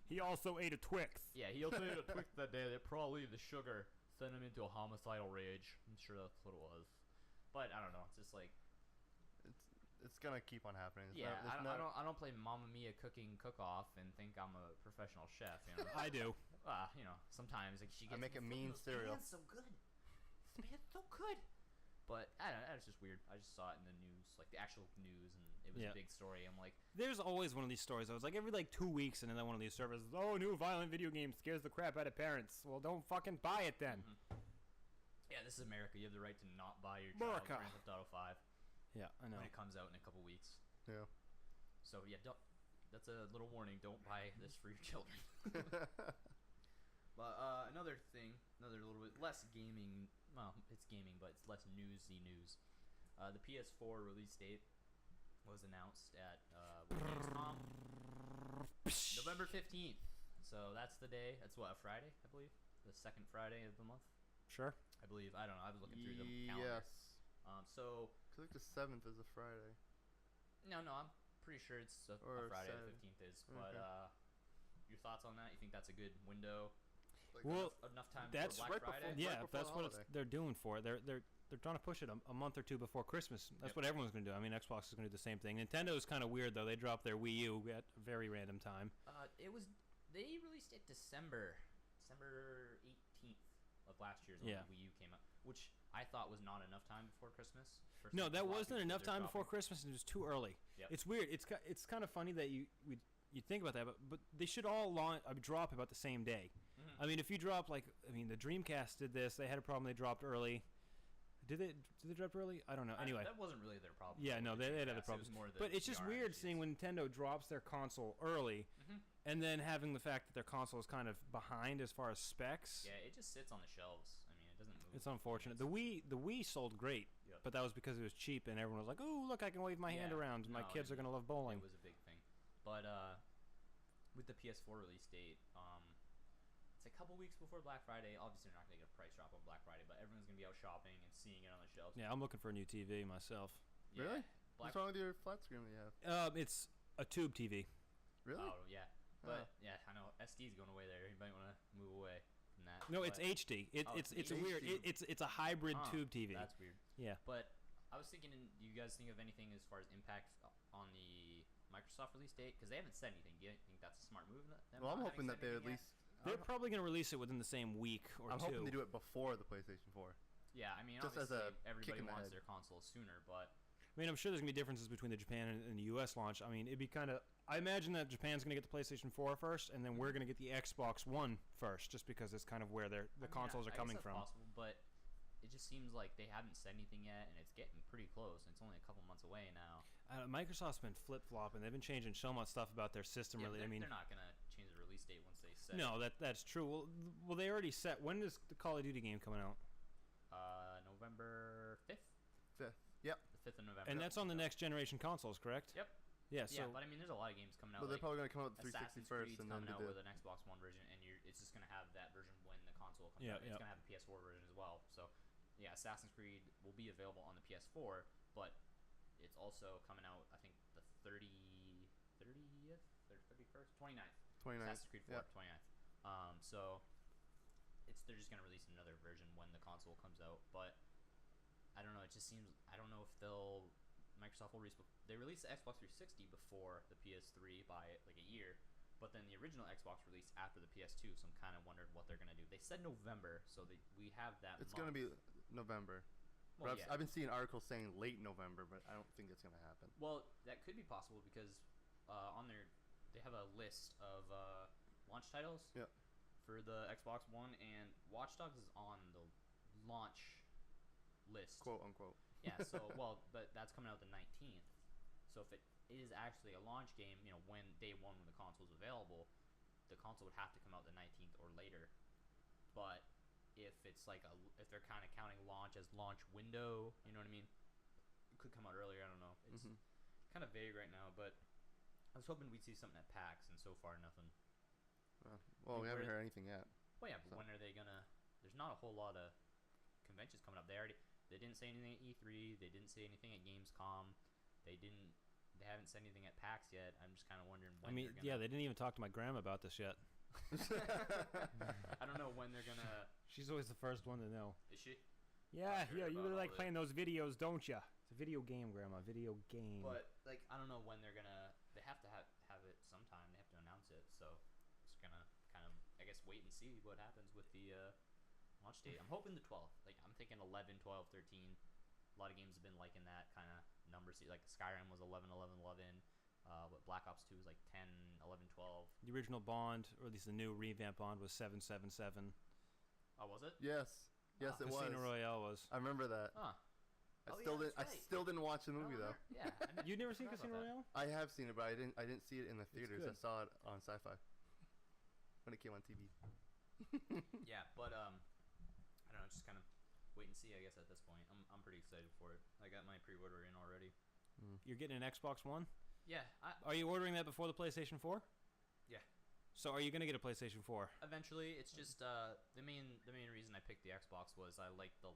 He also ate a Twix. Yeah, he also ate a Twix that day. That probably the sugar sent him into a homicidal rage. I'm sure that's what it was. But I don't know. It's just like it's gonna keep on happening. I don't play Mamma Mia cooking cook-off and think I'm a professional chef. You know, I do. Sometimes like she gets I make a mean cereal. This pan's so good. This pan's so good. But I don't know. It's just weird. I just saw it in the news, like the actual news, and it was a big story. I'm like, there's always one of these stories. I was like every like 2 weeks, and then one of these servers, new violent video game scares the crap out of parents. Well, don't fucking buy it then. Mm-hmm. Yeah, this is America. You have the right to not buy your child America. Grand Theft Auto 5. Yeah, I know. When it comes out in a couple weeks. Yeah. So yeah, that's a little warning. Don't buy this for your children. But another little bit less gaming. Well, it's gaming, but it's less newsy news. The PS4 release date was announced at Gamescom, November 15th. So that's the day. That's what, a Friday, I believe, the second Friday of the month. Sure. I believe. I don't know. I was looking through the calendar. Yes. So. I think the 7th is a Friday. No, I'm pretty sure it's a Friday. The 15th is. But your thoughts on that? You think that's a good window? Like Enough time that's for Black Friday? That's what they're doing for it. They're trying to push it a month or two before Christmas. That's what everyone's going to do. I mean, Xbox is going to do the same thing. Nintendo is kind of weird though. They dropped their Wii U at a very random time. They released it December 18th of last year. When the Wii U came out, which I thought was not enough time before Christmas. No, that wasn't enough time before Christmas, and it was too early. Yep. It's weird. It's kind of funny that you think about that, but they should all drop about the same day. Mm-hmm. I mean, if you drop the Dreamcast did this. They had a problem. They dropped early. Did they drop early? I don't know. Anyway, that wasn't really their problem. Yeah, no, they had other problems. But it's just weird seeing when Nintendo drops their console early, and then having the fact that their console is kind of behind as far as specs. Yeah, it just sits on the shelves. I mean, it doesn't move. It's unfortunate. The Wii sold great, but that was because it was cheap, and everyone was like, "Oh, look, I can wave my hand around. My kids are gonna love bowling." It was a big thing, but with the PS4 release date, it's a couple weeks before Black Friday. Obviously, they're not going to get a price drop on Black Friday, but everyone's going to be out shopping and seeing it on the shelves. Yeah, I'm looking for a new TV myself. Yeah, Really? Black What's wrong with your flat screen that you have? It's a tube TV. Really? Oh, yeah. But, yeah, I know SD's going away there. You might want to move away from that. No, but, it's HD. It's a weird. It's a hybrid tube TV. That's weird. Yeah. But I was thinking, do you guys think of anything as far as impact on the Microsoft release date? Because they haven't said anything. Do you think that's a smart move? Well, I'm hoping that they at least. They're probably going to release it within the same week or I'm two. hoping they do it before the PlayStation 4. Yeah, I mean, Just as obviously a everybody kick in the wants head. their console sooner, but I mean, I'm sure there's going to be differences between the Japan and the U.S. launch. I mean, it'd be kind of. I imagine that Japan's going to get the PlayStation 4 first, and then we're going to get the Xbox One first, just because it's kind of where the consoles are coming I guess from. that's possible, but it just seems like they haven't said anything yet, and it's getting pretty close. And it's only a couple months away now. Microsoft's been flip-flopping. They've been changing so much stuff about their system. Yeah, really, they're not going to change the release date once they set. No, that's true. Well, they already set. When is the Call of Duty game coming out? November 5th. 5th. Yep. The 5th of November. And that's on the next generation consoles, correct? Yep. Yeah. So Yeah, but I mean, there's a lot of games coming out. But they're probably going to come out with 360 Assassin's first, Creed's and then coming out do with an Xbox One version, and it's just going to have that version when the console comes Yeah, out. It's yeah. going to have a PS4 version as well. So, yeah, Assassin's Creed will be available on the PS4, but it's also coming out, I think, the 30th or 31st, 29th. 29th. Assassin's Creed 4, Yep. 29th. So they're just going to release another version when the console comes out, but I don't know. It just seems I don't know if Microsoft will they released the Xbox 360 before the PS3 by like a year, but then the original Xbox released after the PS2. So I'm kind of wondering what they're going to do. They said November, so we have that. It's going to be November. Well, But yeah. I've been seeing articles saying late November, but I don't think it's going to happen. Well, that could be possible because on they have a list of launch titles. Yep. For the Xbox One, and Watch Dogs is on the launch list. Quote unquote. Yeah. So but that's coming out the 19th. So if it is actually a launch game, when day one when the console's available, the console would have to come out the 19th or later. But if it's if they're kind of counting launch as launch window, you know what I mean? It could come out earlier. I don't know. It's kind of vague right now, but I was hoping we'd see something at PAX, and so far nothing. Well, we haven't heard anything yet. Well, yeah, but when are they gonna? There's not a whole lot of conventions coming up. They didn't say anything at E3. They didn't say anything at Gamescom. They haven't said anything at PAX yet. I'm just kind of wondering when. they didn't even talk to my grandma about this yet. I don't know when they're gonna. She's always the first one to know. Is she? Yeah, Not sure you about really all like this. playing those videos, don't you? It's a video game, Grandma. Video game. But I don't know when they're gonna. They have to have it sometime. They have to announce it. So it's gonna kind of, I guess, wait and see what happens with the launch date. I'm hoping the 12th. I'm thinking 11, 12, 13. A lot of games have been liking that kind of number. Like Skyrim was 11, 11, 11. What Black Ops 2 was like 10, 11, 12. The original Bond, or at least the new revamp Bond, was 777. Oh, was it? Yes. Yes, it was. Casino Royale was. I remember that. Huh. I still didn't watch the movie though. Yeah. You've never seen forgot Casino about that. Royale? I have seen it, but I didn't see it in the theaters. I good. saw it on Sci-Fi when it came on TV. Yeah, but I don't know, just kind of wait and see. I guess at this point, I'm pretty excited for it. I got my pre-order in already. You're getting an Xbox One? Yeah, Are you ordering that before the PlayStation 4? Yeah. So are you going to get a PlayStation 4? Eventually, it's just the main reason I picked the Xbox was I like the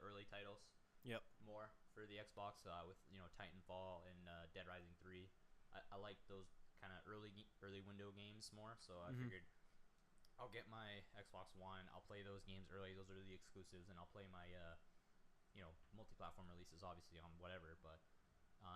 early titles. Yep. More for the Xbox with Titanfall and Dead Rising 3. I like those kind of early window games more, so I figured I'll get my Xbox One. I'll play those games early. Those are the exclusives, and I'll play my multi-platform releases obviously on whatever. But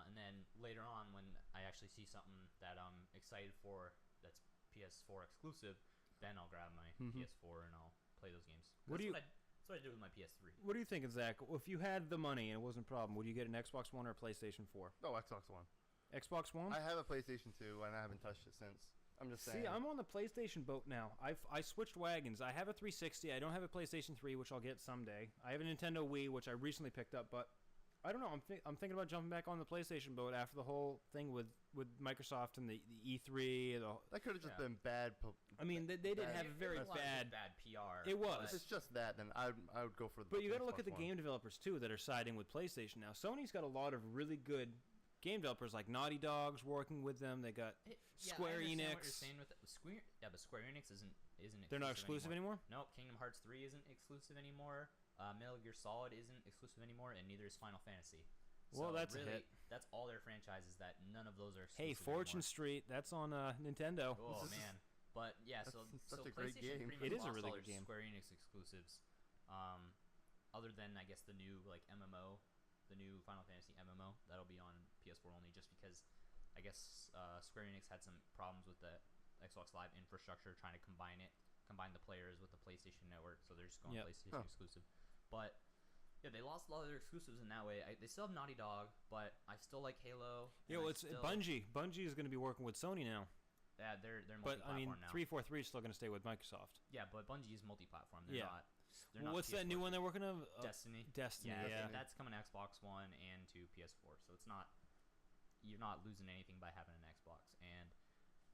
and then later on when I actually see something that I'm excited for that's PS4 exclusive, then I'll grab my PS4 and I'll play those games. That's what I did with my PS3. What are you thinking, Zach? If you had the money and it wasn't a problem, would you get an Xbox One or a PlayStation 4? Oh, Xbox One. Xbox One? I have a PlayStation 2 and I haven't touched it since. I'm just saying. See, I'm on the PlayStation boat now. I switched wagons. I have a 360. I don't have a PlayStation 3, which I'll get someday. I have a Nintendo Wii, which I recently picked up, but I don't know. I'm thinking about jumping back on the PlayStation boat after the whole thing with Microsoft and the E3. That could have just been bad. I mean, they did have a very It was a lot of bad PR. It was. If it's just that, then I would go for the. But you got to look Xbox at the One. game developers too that are siding with PlayStation now. Sony's got a lot of really good game developers like Naughty Dog's working with them. They got Square I understand Enix. What you're saying with it. But Square Enix isn't. They're not exclusive anymore? Nope. Kingdom Hearts 3 isn't exclusive anymore. Metal Gear Solid isn't exclusive anymore, and neither is Final Fantasy. Well, so that's really, a hit. That's all their franchises. That none of those are exclusive. Hey, Fortune anymore. Street. That's on Nintendo. Oh man. But yeah, so such a great PlayStation game. pretty much It is a lost really all good their game. Square Enix exclusives. Other than I guess the new like MMO, the new Final Fantasy MMO that'll be on PS4 only, just because I guess Square Enix had some problems with the Xbox Live infrastructure, trying to combine the players with the PlayStation Network, so they're just going PlayStation exclusive. But yeah, they lost a lot of their exclusives in that way. They still have Naughty Dog, but I still like Halo. Yeah, well, it's Bungie. Bungie is going to be working with Sony now. Yeah, they're But I mean, multi-platform now. 343 is still going to stay with Microsoft. Yeah, but Bungie is multi-platform. They're Yeah. not. They're not What's that new PS4. one they're working on? Destiny. Destiny. Yeah, Yeah. that's coming to Xbox One and to PS4. So it's not. You're not losing anything by having an Xbox. And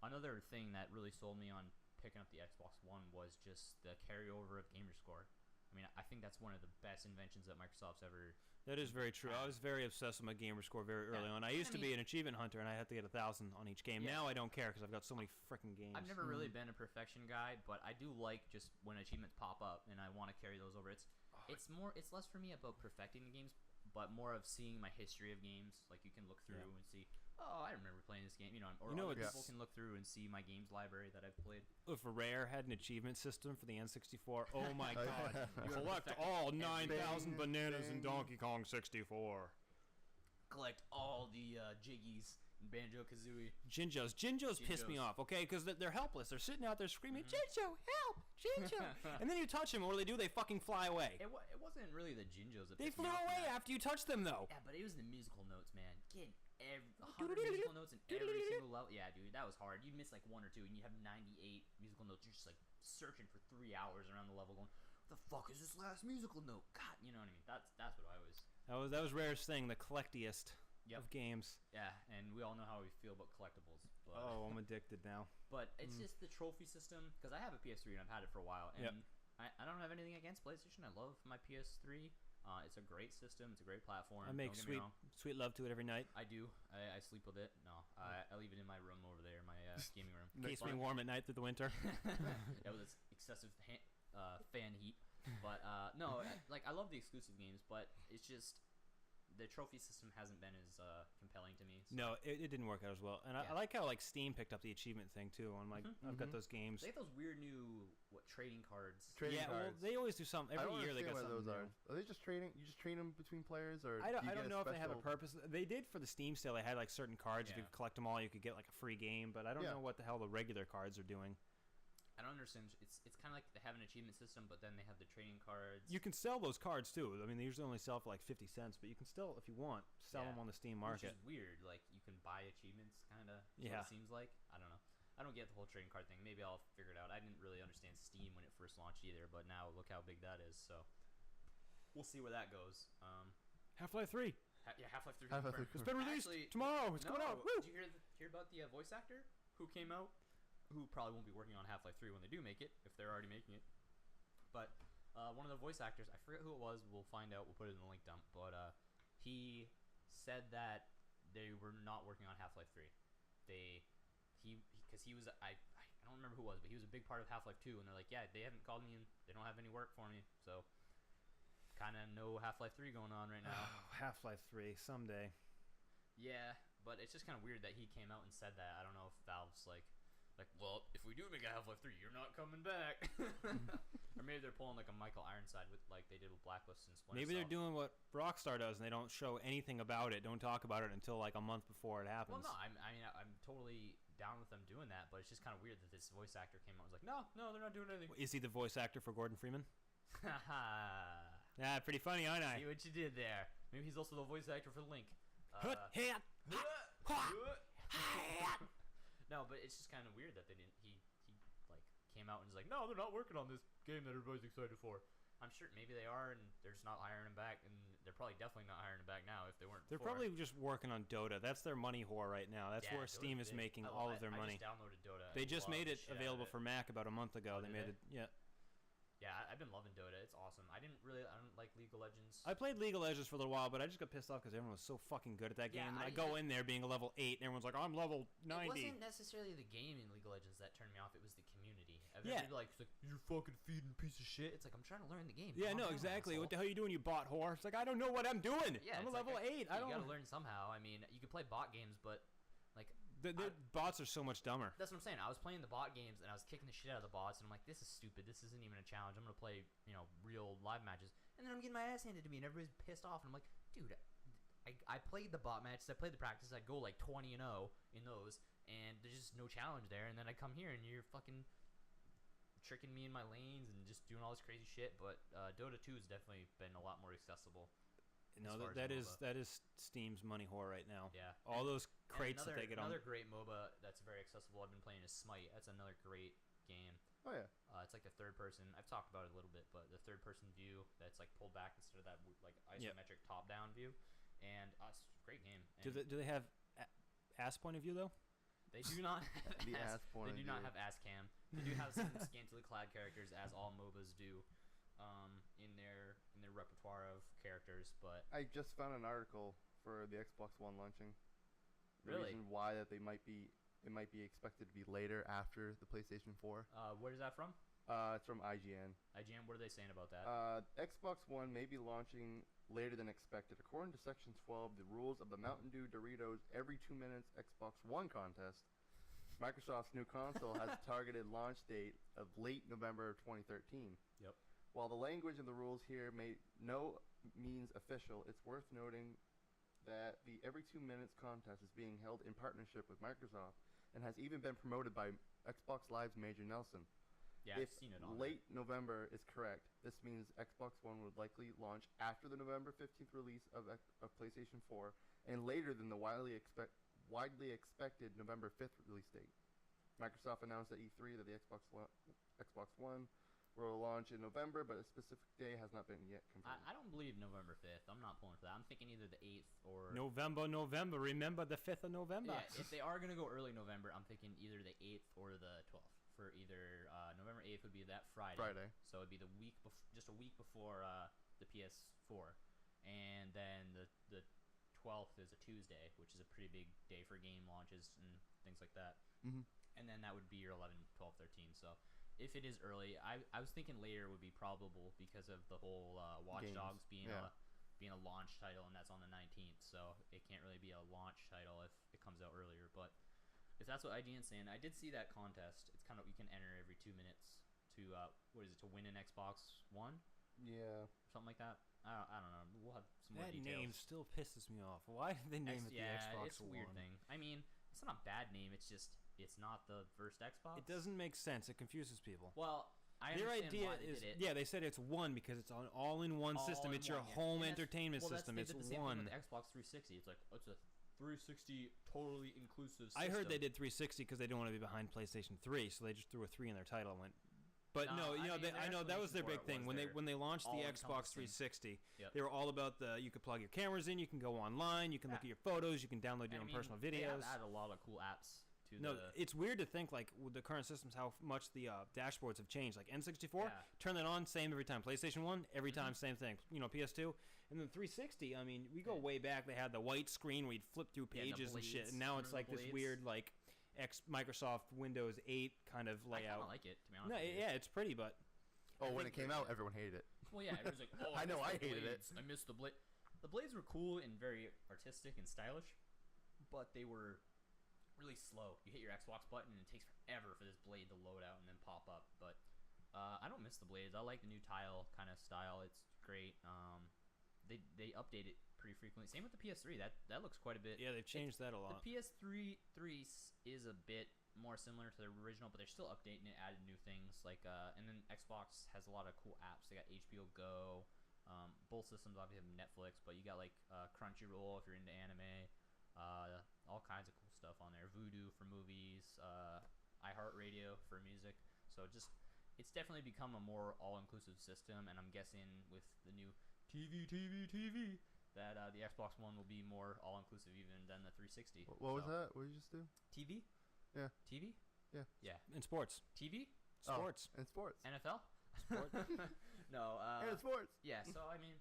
another thing that really sold me on picking up the Xbox One was just the carryover of Gamerscore. I mean, I think that's one of the best inventions that Microsoft's ever. That is very true. I was very obsessed with my gamer score very early on. I used to be an achievement hunter, and I had to get 1,000 on each game. Yeah. Now I don't care because I've got so many freaking games. I've never really been a perfection guy, but I do like just when achievements pop up, and I want to carry those over. It's less for me about perfecting the games, but more of seeing my history of games. Like you can look through and see, oh, I remember playing this game, or other people can look through and see my games library that I've played. If Rare had an achievement system for the N64, oh my god. Collect all 9,000 bananas in Donkey Kong 64. Collect all the Jiggies in Banjo-Kazooie. Jinjos piss me off, okay? Because they're helpless. They're sitting out there screaming, Jinjo, help! Jinjo! And then you touch them, and what do? They fucking fly away. It wasn't really the Jinjos that They pissed me flew off away in that. after you touched them, though. Yeah, but it was the musical notes, man. Get 100 musical notes in every single level. Yeah, dude, that was hard. You'd miss like one or two, and you have 98 musical notes. You're just like searching for 3 hours around the level, going, "What the fuck is this last musical note?" God, you know what I mean? That's what I was. That was Rare's thing, the collectiest of games. Yeah, and we all know how we feel about collectibles. But, I'm addicted now. But it's just the trophy system, because I have a PS3 and I've had it for a while, and I don't have anything against PlayStation. I love my PS3. It's a great system. It's a great platform. I make sweet love to it every night. I do. I sleep with it. No, I leave it in my room over there, my gaming room. Keeps me warm at night through the winter. Yeah, with its excessive fan heat. But no, like I love the exclusive games, but it's just the trophy system hasn't been as compelling to me. So. No, it didn't work out as well. And I like how like Steam picked up the achievement thing too. On my, I've got those games. They have those weird new trading cards. Well, they always do something every year. They got something. Those are they just trading? You just trade them between players, or I don't know if they have a purpose. They did for the Steam sale. They had like certain cards. If you could collect them all, you could get like a free game. But I don't know what the hell the regular cards are doing. I don't understand. It's kind of like they have an achievement system, but then they have the trading cards. You can sell those cards too. I mean, they usually only sell for like 50 cents, but you can still, if you want, sell them on the Steam market. Which is weird. Like you can buy achievements, kind of. Yeah. What it seems like. I don't know. I don't get the whole trading card thing. Maybe I'll figure it out. I didn't really understand Steam when it first launched either, but now look how big that is. So we'll see where that goes. Half-Life 3. Half-Life 3. It's been released tomorrow. It's coming out. Woo! Did you hear about the voice actor who came out? Who probably won't be working on Half-Life 3 when they do make it, if they're already making it. But one of the voice actors, I forget who it was. We'll find out. We'll put it in the link dump. But he said that they were not working on Half-Life 3. Because he was I don't remember who it was, but he was a big part of Half-Life 2. And they're like, yeah, they haven't called me, and they don't have any work for me. So kind of no Half-Life 3 going on right now. Half-Life 3 someday. Yeah, but it's just kind of weird that he came out and said that. I don't know if Valve's like, well, if we do make a Half-Life 3, you're not coming back. Or maybe they're pulling like a Michael Ironside with like they did with Blacklist and Splinter Cell. Maybe they're doing what Rockstar does, and they don't show anything about it. Don't talk about it until like a month before it happens. Well, no, I mean, I'm totally down with them doing that, but it's just kind of weird that this voice actor came out and was like, no, they're not doing anything. Is he the voice actor for Gordon Freeman? Haha. Yeah, pretty funny, aren't I? See what you did there. Maybe he's also the voice actor for Link. No, but it's just kind of weird that they didn't. He like came out and was like, no, they're not working on this game that everybody's excited for. I'm sure maybe they are, and they're just not hiring him back, and they're probably definitely not hiring him back now if they weren't. They're probably just working on Dota. That's their money whore right now. That's where Steam is making all of their money. I just downloaded Dota. They just made it available for Mac about a month ago. They made it, yeah. Yeah, I've been loving Dota. It's awesome. I don't like League of Legends. I played League of Legends for a little while, but I just got pissed off because everyone was so fucking good at that game. Yeah, And I go in there being a level 8, and everyone's like, I'm level 90. It wasn't necessarily the game in League of Legends that turned me off. It was the community. Yeah. Like, you're fucking feeding piece of shit. It's like, I'm trying to learn the game. Yeah, Calm no, down, exactly. asshole. What the hell are you doing, you bot whore? It's like, I don't know what I'm doing. Yeah, I'm a it's level like 8. I don't. You gotta learn somehow. I mean, you can play bot games, but like The bots are so much dumber. that's what I'm saying. I was playing the bot games and I was kicking the shit out of the bots, and I'm like, this is stupid. This isn't even a challenge. I'm gonna play, real live matches, and then I'm getting my ass handed to me, and everybody's pissed off, and I'm like, dude, I played the bot matches, I played the practice, I'd go like 20-0 in those, and there's just no challenge there, and then I come here and you're fucking tricking me in my lanes and just doing all this crazy shit. But Dota 2 has definitely been a lot more accessible. No, as far as that MOBA. is Steam's money whore right now. Yeah. All those And crates that they get on. Another great MOBA that's very accessible I've been playing is Smite. That's another great game. Oh yeah. It's like the third person. I've talked about it a little bit, but the third person view that's like pulled back instead of that like isometric top down view, and it's a great game. And Do they have ass point of view though? They do not have The ass point They of do not view. have ass cam. They do have some scantily clad characters, as all MOBAs do, in their repertoire of characters. But I just found an article for the Xbox One launching. The Really? reason why that they might be expected to be later after the PlayStation 4. where is that from? It's from IGN. IGN. What are they saying about that? Xbox One may be launching later than expected. According to Section 12, the rules of the Mountain Dew Doritos every 2 minutes Xbox One contest, Microsoft's new console has a targeted launch date of late November of 2013. Yep. While the language of the rules here may no means official, it's worth noting that the every 2 minutes contest is being held in partnership with Microsoft and has even been promoted by Xbox Live's Major Nelson. Yeah, If I've seen it on late November is correct, this means Xbox One would likely launch after the November 15th release of PlayStation 4 and later than the widely expected November 5th release date. Microsoft announced at E3 that the Xbox One will launch in November, but a specific day has not been yet confirmed. I don't believe November 5th. I'm not pulling for that. I'm thinking either the 8th or... November. Remember the 5th of November. Yeah, if they are going to go early November, I'm thinking either the 8th or the 12th. For either November 8th would be that Friday. So it'd be the week just a week before the PS4. And then the 12th is a Tuesday, which is a pretty big day for game launches and things like that. Mm-hmm. And then that would be your 11, 12, 13. So if it is early, I was thinking later would be probable because of the whole Watch Games. Dogs being Yeah. being a launch title, and that's on the 19th. So it can't really be a launch title if it comes out earlier. But if that's what IGN's saying, I did see that contest. It's kind of, you can enter every 2 minutes to to win an Xbox One, Yeah. something like that. I don't know. We'll have some more That details. name still pisses me off. Why did they name it the Xbox it's a One? weird thing. I mean, it's not a bad name. It's just it's not the first Xbox. It doesn't make sense. It confuses people. Well, I Their understand idea why they is, did it. yeah, they said it's one because it's an all-in-one system. All It's in your one, yeah. home And that's- entertainment well, system. They It's did the same one. thing with the Xbox 360. It's like it's a 360 totally inclusive system. I heard they did 360 because they didn't want to be behind PlayStation 3, so they just threw a 3 in their title and went. But No, no, I mean, their I know that was their explanation big for it thing was when they launched the Xbox all-encompassing. 360. Yep. They were all about you could plug your cameras in, you can go online, you can look at your photos, you can download your And own I mean, personal They videos. have added a lot of cool apps to No, the. it's weird to think like with the current systems how much the dashboards have changed. Like N64, Yeah. turn that on, same every time. PlayStation 1, every Mm-hmm. time, same thing. PS2, and then 360. I mean, we go way back. They had the white screen where you'd flip through Yeah, and the pages and shit, blades. and now it's Remember like the this blades? weird like Microsoft Windows 8 kind of I kind layout. of like it, to be honest. No, with you. yeah, it's pretty, but Oh, when it came out, everyone hated it. Well, yeah, everyone's like, oh, I know, miss I the hated it. blades. I missed the blade. The blades were cool and very artistic and stylish, but they were really slow. You hit your Xbox button and it takes forever for this blade to load out and then pop up. But I don't miss the blades. I like the new tile kind of style. It's great. They update it pretty frequently. Same with the PS3. That looks quite a bit. yeah, they've changed that a lot. The PS3 is a bit more similar to the original, but they're still updating it, added new things like and then Xbox has a lot of cool apps. They got HBO Go. Both systems obviously have Netflix, but you got like Crunchyroll if you're into anime. All kinds of cool stuff on there. Vudu for movies, iHeartRadio for music. So it's definitely become a more all-inclusive system, and I'm guessing with the new TV that the Xbox One will be more all-inclusive even than the 360. What was that? What did you just do? TV? Yeah. TV? Yeah. Yeah. In sports, TV? sports. And sports. NFL? Sports. No. And sports. Yeah. So I mean,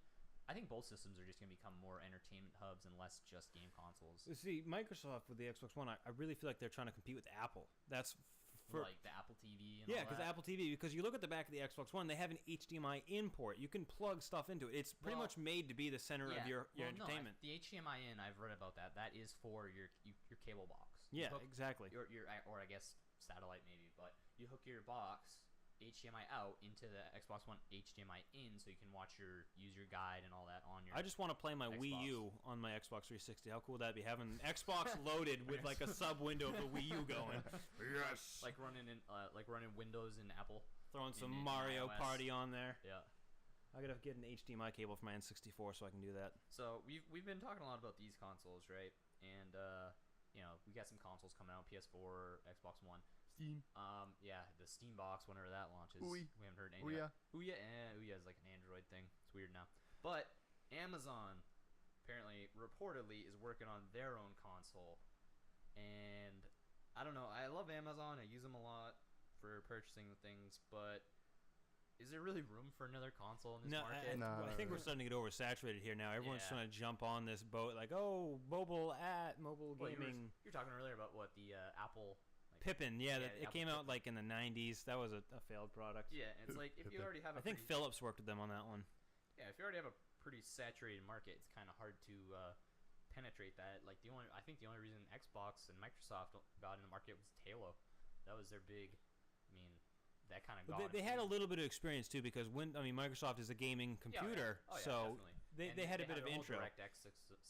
I think both systems are just gonna become more entertainment hubs and less just game consoles. See, Microsoft with the Xbox One, I really feel like they're trying to compete with Apple. That's for like the Apple TV. And yeah, because Apple TV. Because you look at the back of the Xbox One, they have an HDMI in port. You can plug stuff into it. It's pretty much made to be the center of your entertainment. No, the HDMI in, I've read about that. That is for your cable box. Yeah, exactly. Your or I guess satellite maybe, but you hook your box HDMI out into the Xbox One HDMI in, so you can use your guide and all that on your. I just want to play my Xbox. Wii U on my Xbox 360. How cool would that be? Having Xbox loaded with like a sub window of the Wii U going. Yes. Like running Windows and Apple. Throwing some in Mario iOS. Party on there. Yeah. I gotta get an HDMI cable for my N64 so I can do that. So we've been talking a lot about these consoles, right? And we got some consoles coming out: PS4, Xbox One. Steam. Yeah, the Steam box whenever that launches. Ouya. We haven't heard anything. Ouya. Ouya is like an Android thing. It's weird now. But Amazon apparently reportedly is working on their own console. And I don't know. I love Amazon. I use them a lot for purchasing things, but is there really room for another console in this market? I think we're starting to get oversaturated here now. Everyone's trying to jump on this boat, like, mobile gaming. You're talking earlier about what the Apple. Pippin, it came out like in the 90s. That was a failed product. Yeah, it's like if you already have I think Philips worked with them on that one. Yeah, if you already have a pretty saturated market, it's kind of hard to penetrate that. Like I think the only reason Xbox and Microsoft got in the market was Halo. That was their big. I mean, that kind of got. They had a little bit of experience too because Microsoft is a gaming computer, so they had a bit of intro.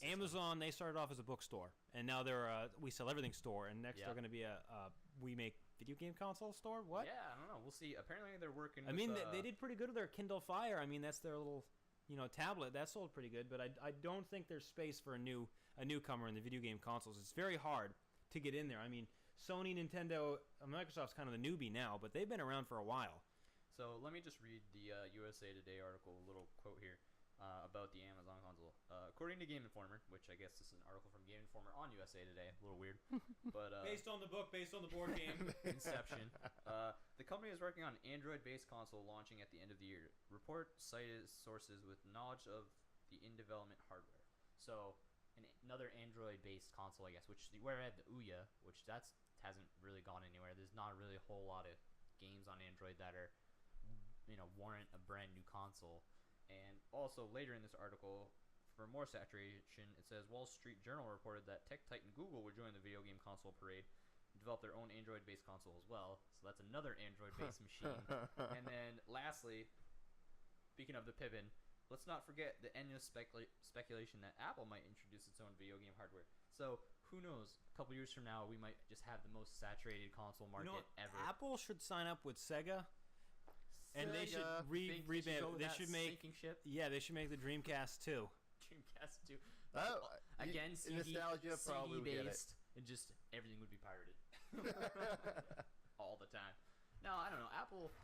Amazon, they started off as a bookstore, and now they're a we sell everything store, and next they're going to be a we make video game console store. What? Yeah, I don't know. We'll see. Apparently, they're working. I mean, they did pretty good with their Kindle Fire. I mean, that's their little tablet that sold pretty good, but I don't think there's space for a newcomer in the video game consoles. It's very hard to get in there. I mean, Sony, Nintendo, Microsoft's kind of the newbie now, but they've been around for a while. So let me just read the USA Today article, a little quote here about the Amazon console. According to Game Informer, which I guess this is an article from Game Informer on USA Today, a little weird, but based on the book, based on the board game, Inception. The company is working on an Android-based console launching at the end of the year. Report cited sources with knowledge of the in-development hardware. So another Android-based console, I guess, where I had the Ouya, which hasn't really gone anywhere. There's not really a whole lot of games on Android that are, warrant a brand new console. And also later in this article, for more saturation, it says Wall Street Journal reported that tech titan Google would join the video game console parade and develop their own Android-based console as well. So that's another Android-based machine. And then lastly, speaking of the Pippin, let's not forget the endless speculation that Apple might introduce its own video game hardware. So who knows? A couple years from now, we might just have the most saturated console market ever. Apple should sign up with Sega. And they should revamp. They should make. Yeah, they should make the Dreamcast 2. Dreamcast 2. Oh, Again, CD based, and just everything would be pirated all the time. No, I don't know. Apple.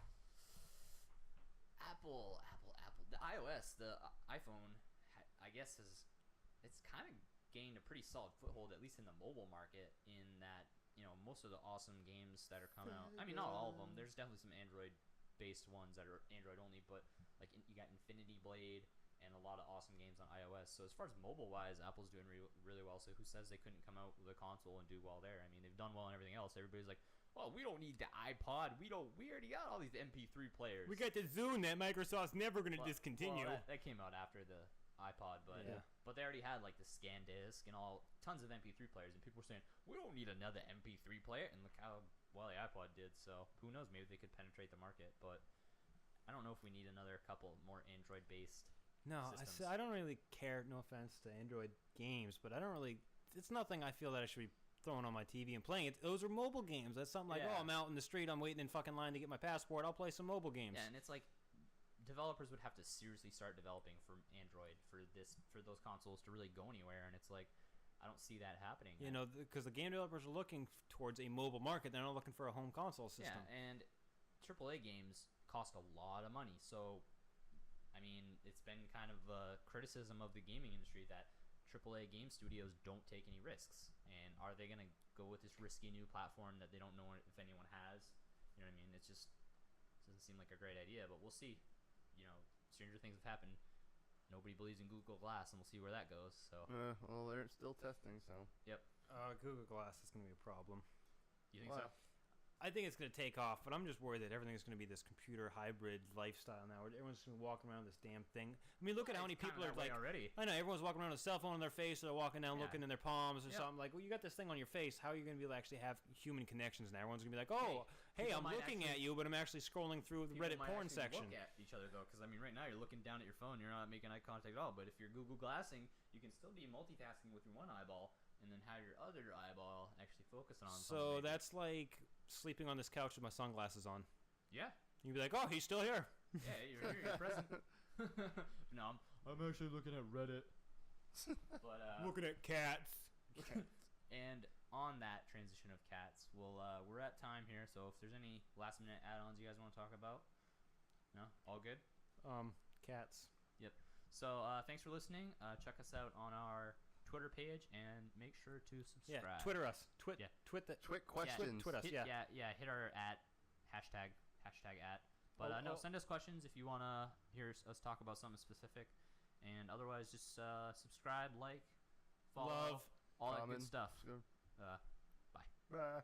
The iOS, the iPhone, I guess it's kind of gained a pretty solid foothold, at least in the mobile market. In that, most of the awesome games that are coming out. I mean, not all of them. There's definitely some Android-based ones that are Android only, but like you got Infinity Blade and a lot of awesome games on iOS. So as far as mobile-wise, Apple's doing really well. So who says they couldn't come out with a console and do well there? I mean, they've done well in everything else. Everybody's like, well, we don't need the iPod. We already got all these MP3 players. We got the Zune that Microsoft's never going to discontinue. Well, that came out after the iPod, but they already had like the scan disc and tons of MP3 players, and people were saying we don't need another MP3 player. And look how well the iPod did. So who knows? Maybe they could penetrate the market, but I don't know if we need another couple more Android-based. No, I don't really care. No offense to Android games, but I don't really. It's nothing I feel that I should be throwing on my TV and playing it. Those are mobile games. That's something like, I'm out in the street, I'm waiting in fucking line to get my passport. I'll play some mobile games. Yeah, and it's like developers would have to seriously start developing for Android for those consoles to really go anywhere, and it's like I don't see that happening. Because the game developers are looking towards a mobile market. They're not looking for a home console system. Yeah, and AAA games cost a lot of money. So, I mean, it's been kind of a criticism of the gaming industry that AAA game studios don't take any risks. And are they going to go with this risky new platform that they don't know if anyone has? You know what I mean? It doesn't seem seem like a great idea, but we'll see. You know, stranger things have happened. Nobody believes in Google Glass, and we'll see where that goes. So. Well, they're still testing, so. Yep. Google Glass is going to be a problem. You think so? I think it's going to take off, but I'm just worried that everything's going to be this computer hybrid lifestyle now, where everyone's going to be walking around with this damn thing. I mean, look at how many people are like already. I know everyone's walking around with a cell phone on their face, or they're walking down looking in their palms or something. Like, well, you got this thing on your face. How are you going to be able to actually have human connections now? Everyone's going to be like, oh, hey, I'm looking at you, but I'm actually scrolling through the Reddit porn section. Look at each other though, because I mean, right now you're looking down at your phone, you're not making eye contact at all. But if you're Google Glassing, you can still be multitasking with your one eyeball, and then have your other eyeball actually focusing on something. So that's like sleeping on this couch with my sunglasses on. Yeah. You'd be like, oh, he's still here. Yeah, you're here, you're present. No, I'm actually looking at Reddit. But looking at cats. And on that transition of cats, we're at time here, so if there's any last minute add-ons you guys want to talk about. No? All good? Cats. Yep. So thanks for listening. Check us out on our Twitter page and make sure to subscribe. Yeah, Twitter us. Twit questions. Twit us. Hit our hashtag at. But send us questions if you want to hear us talk about something specific. And otherwise, just subscribe, like, follow, love, all comment, that good stuff. Sure. Bye. Bye.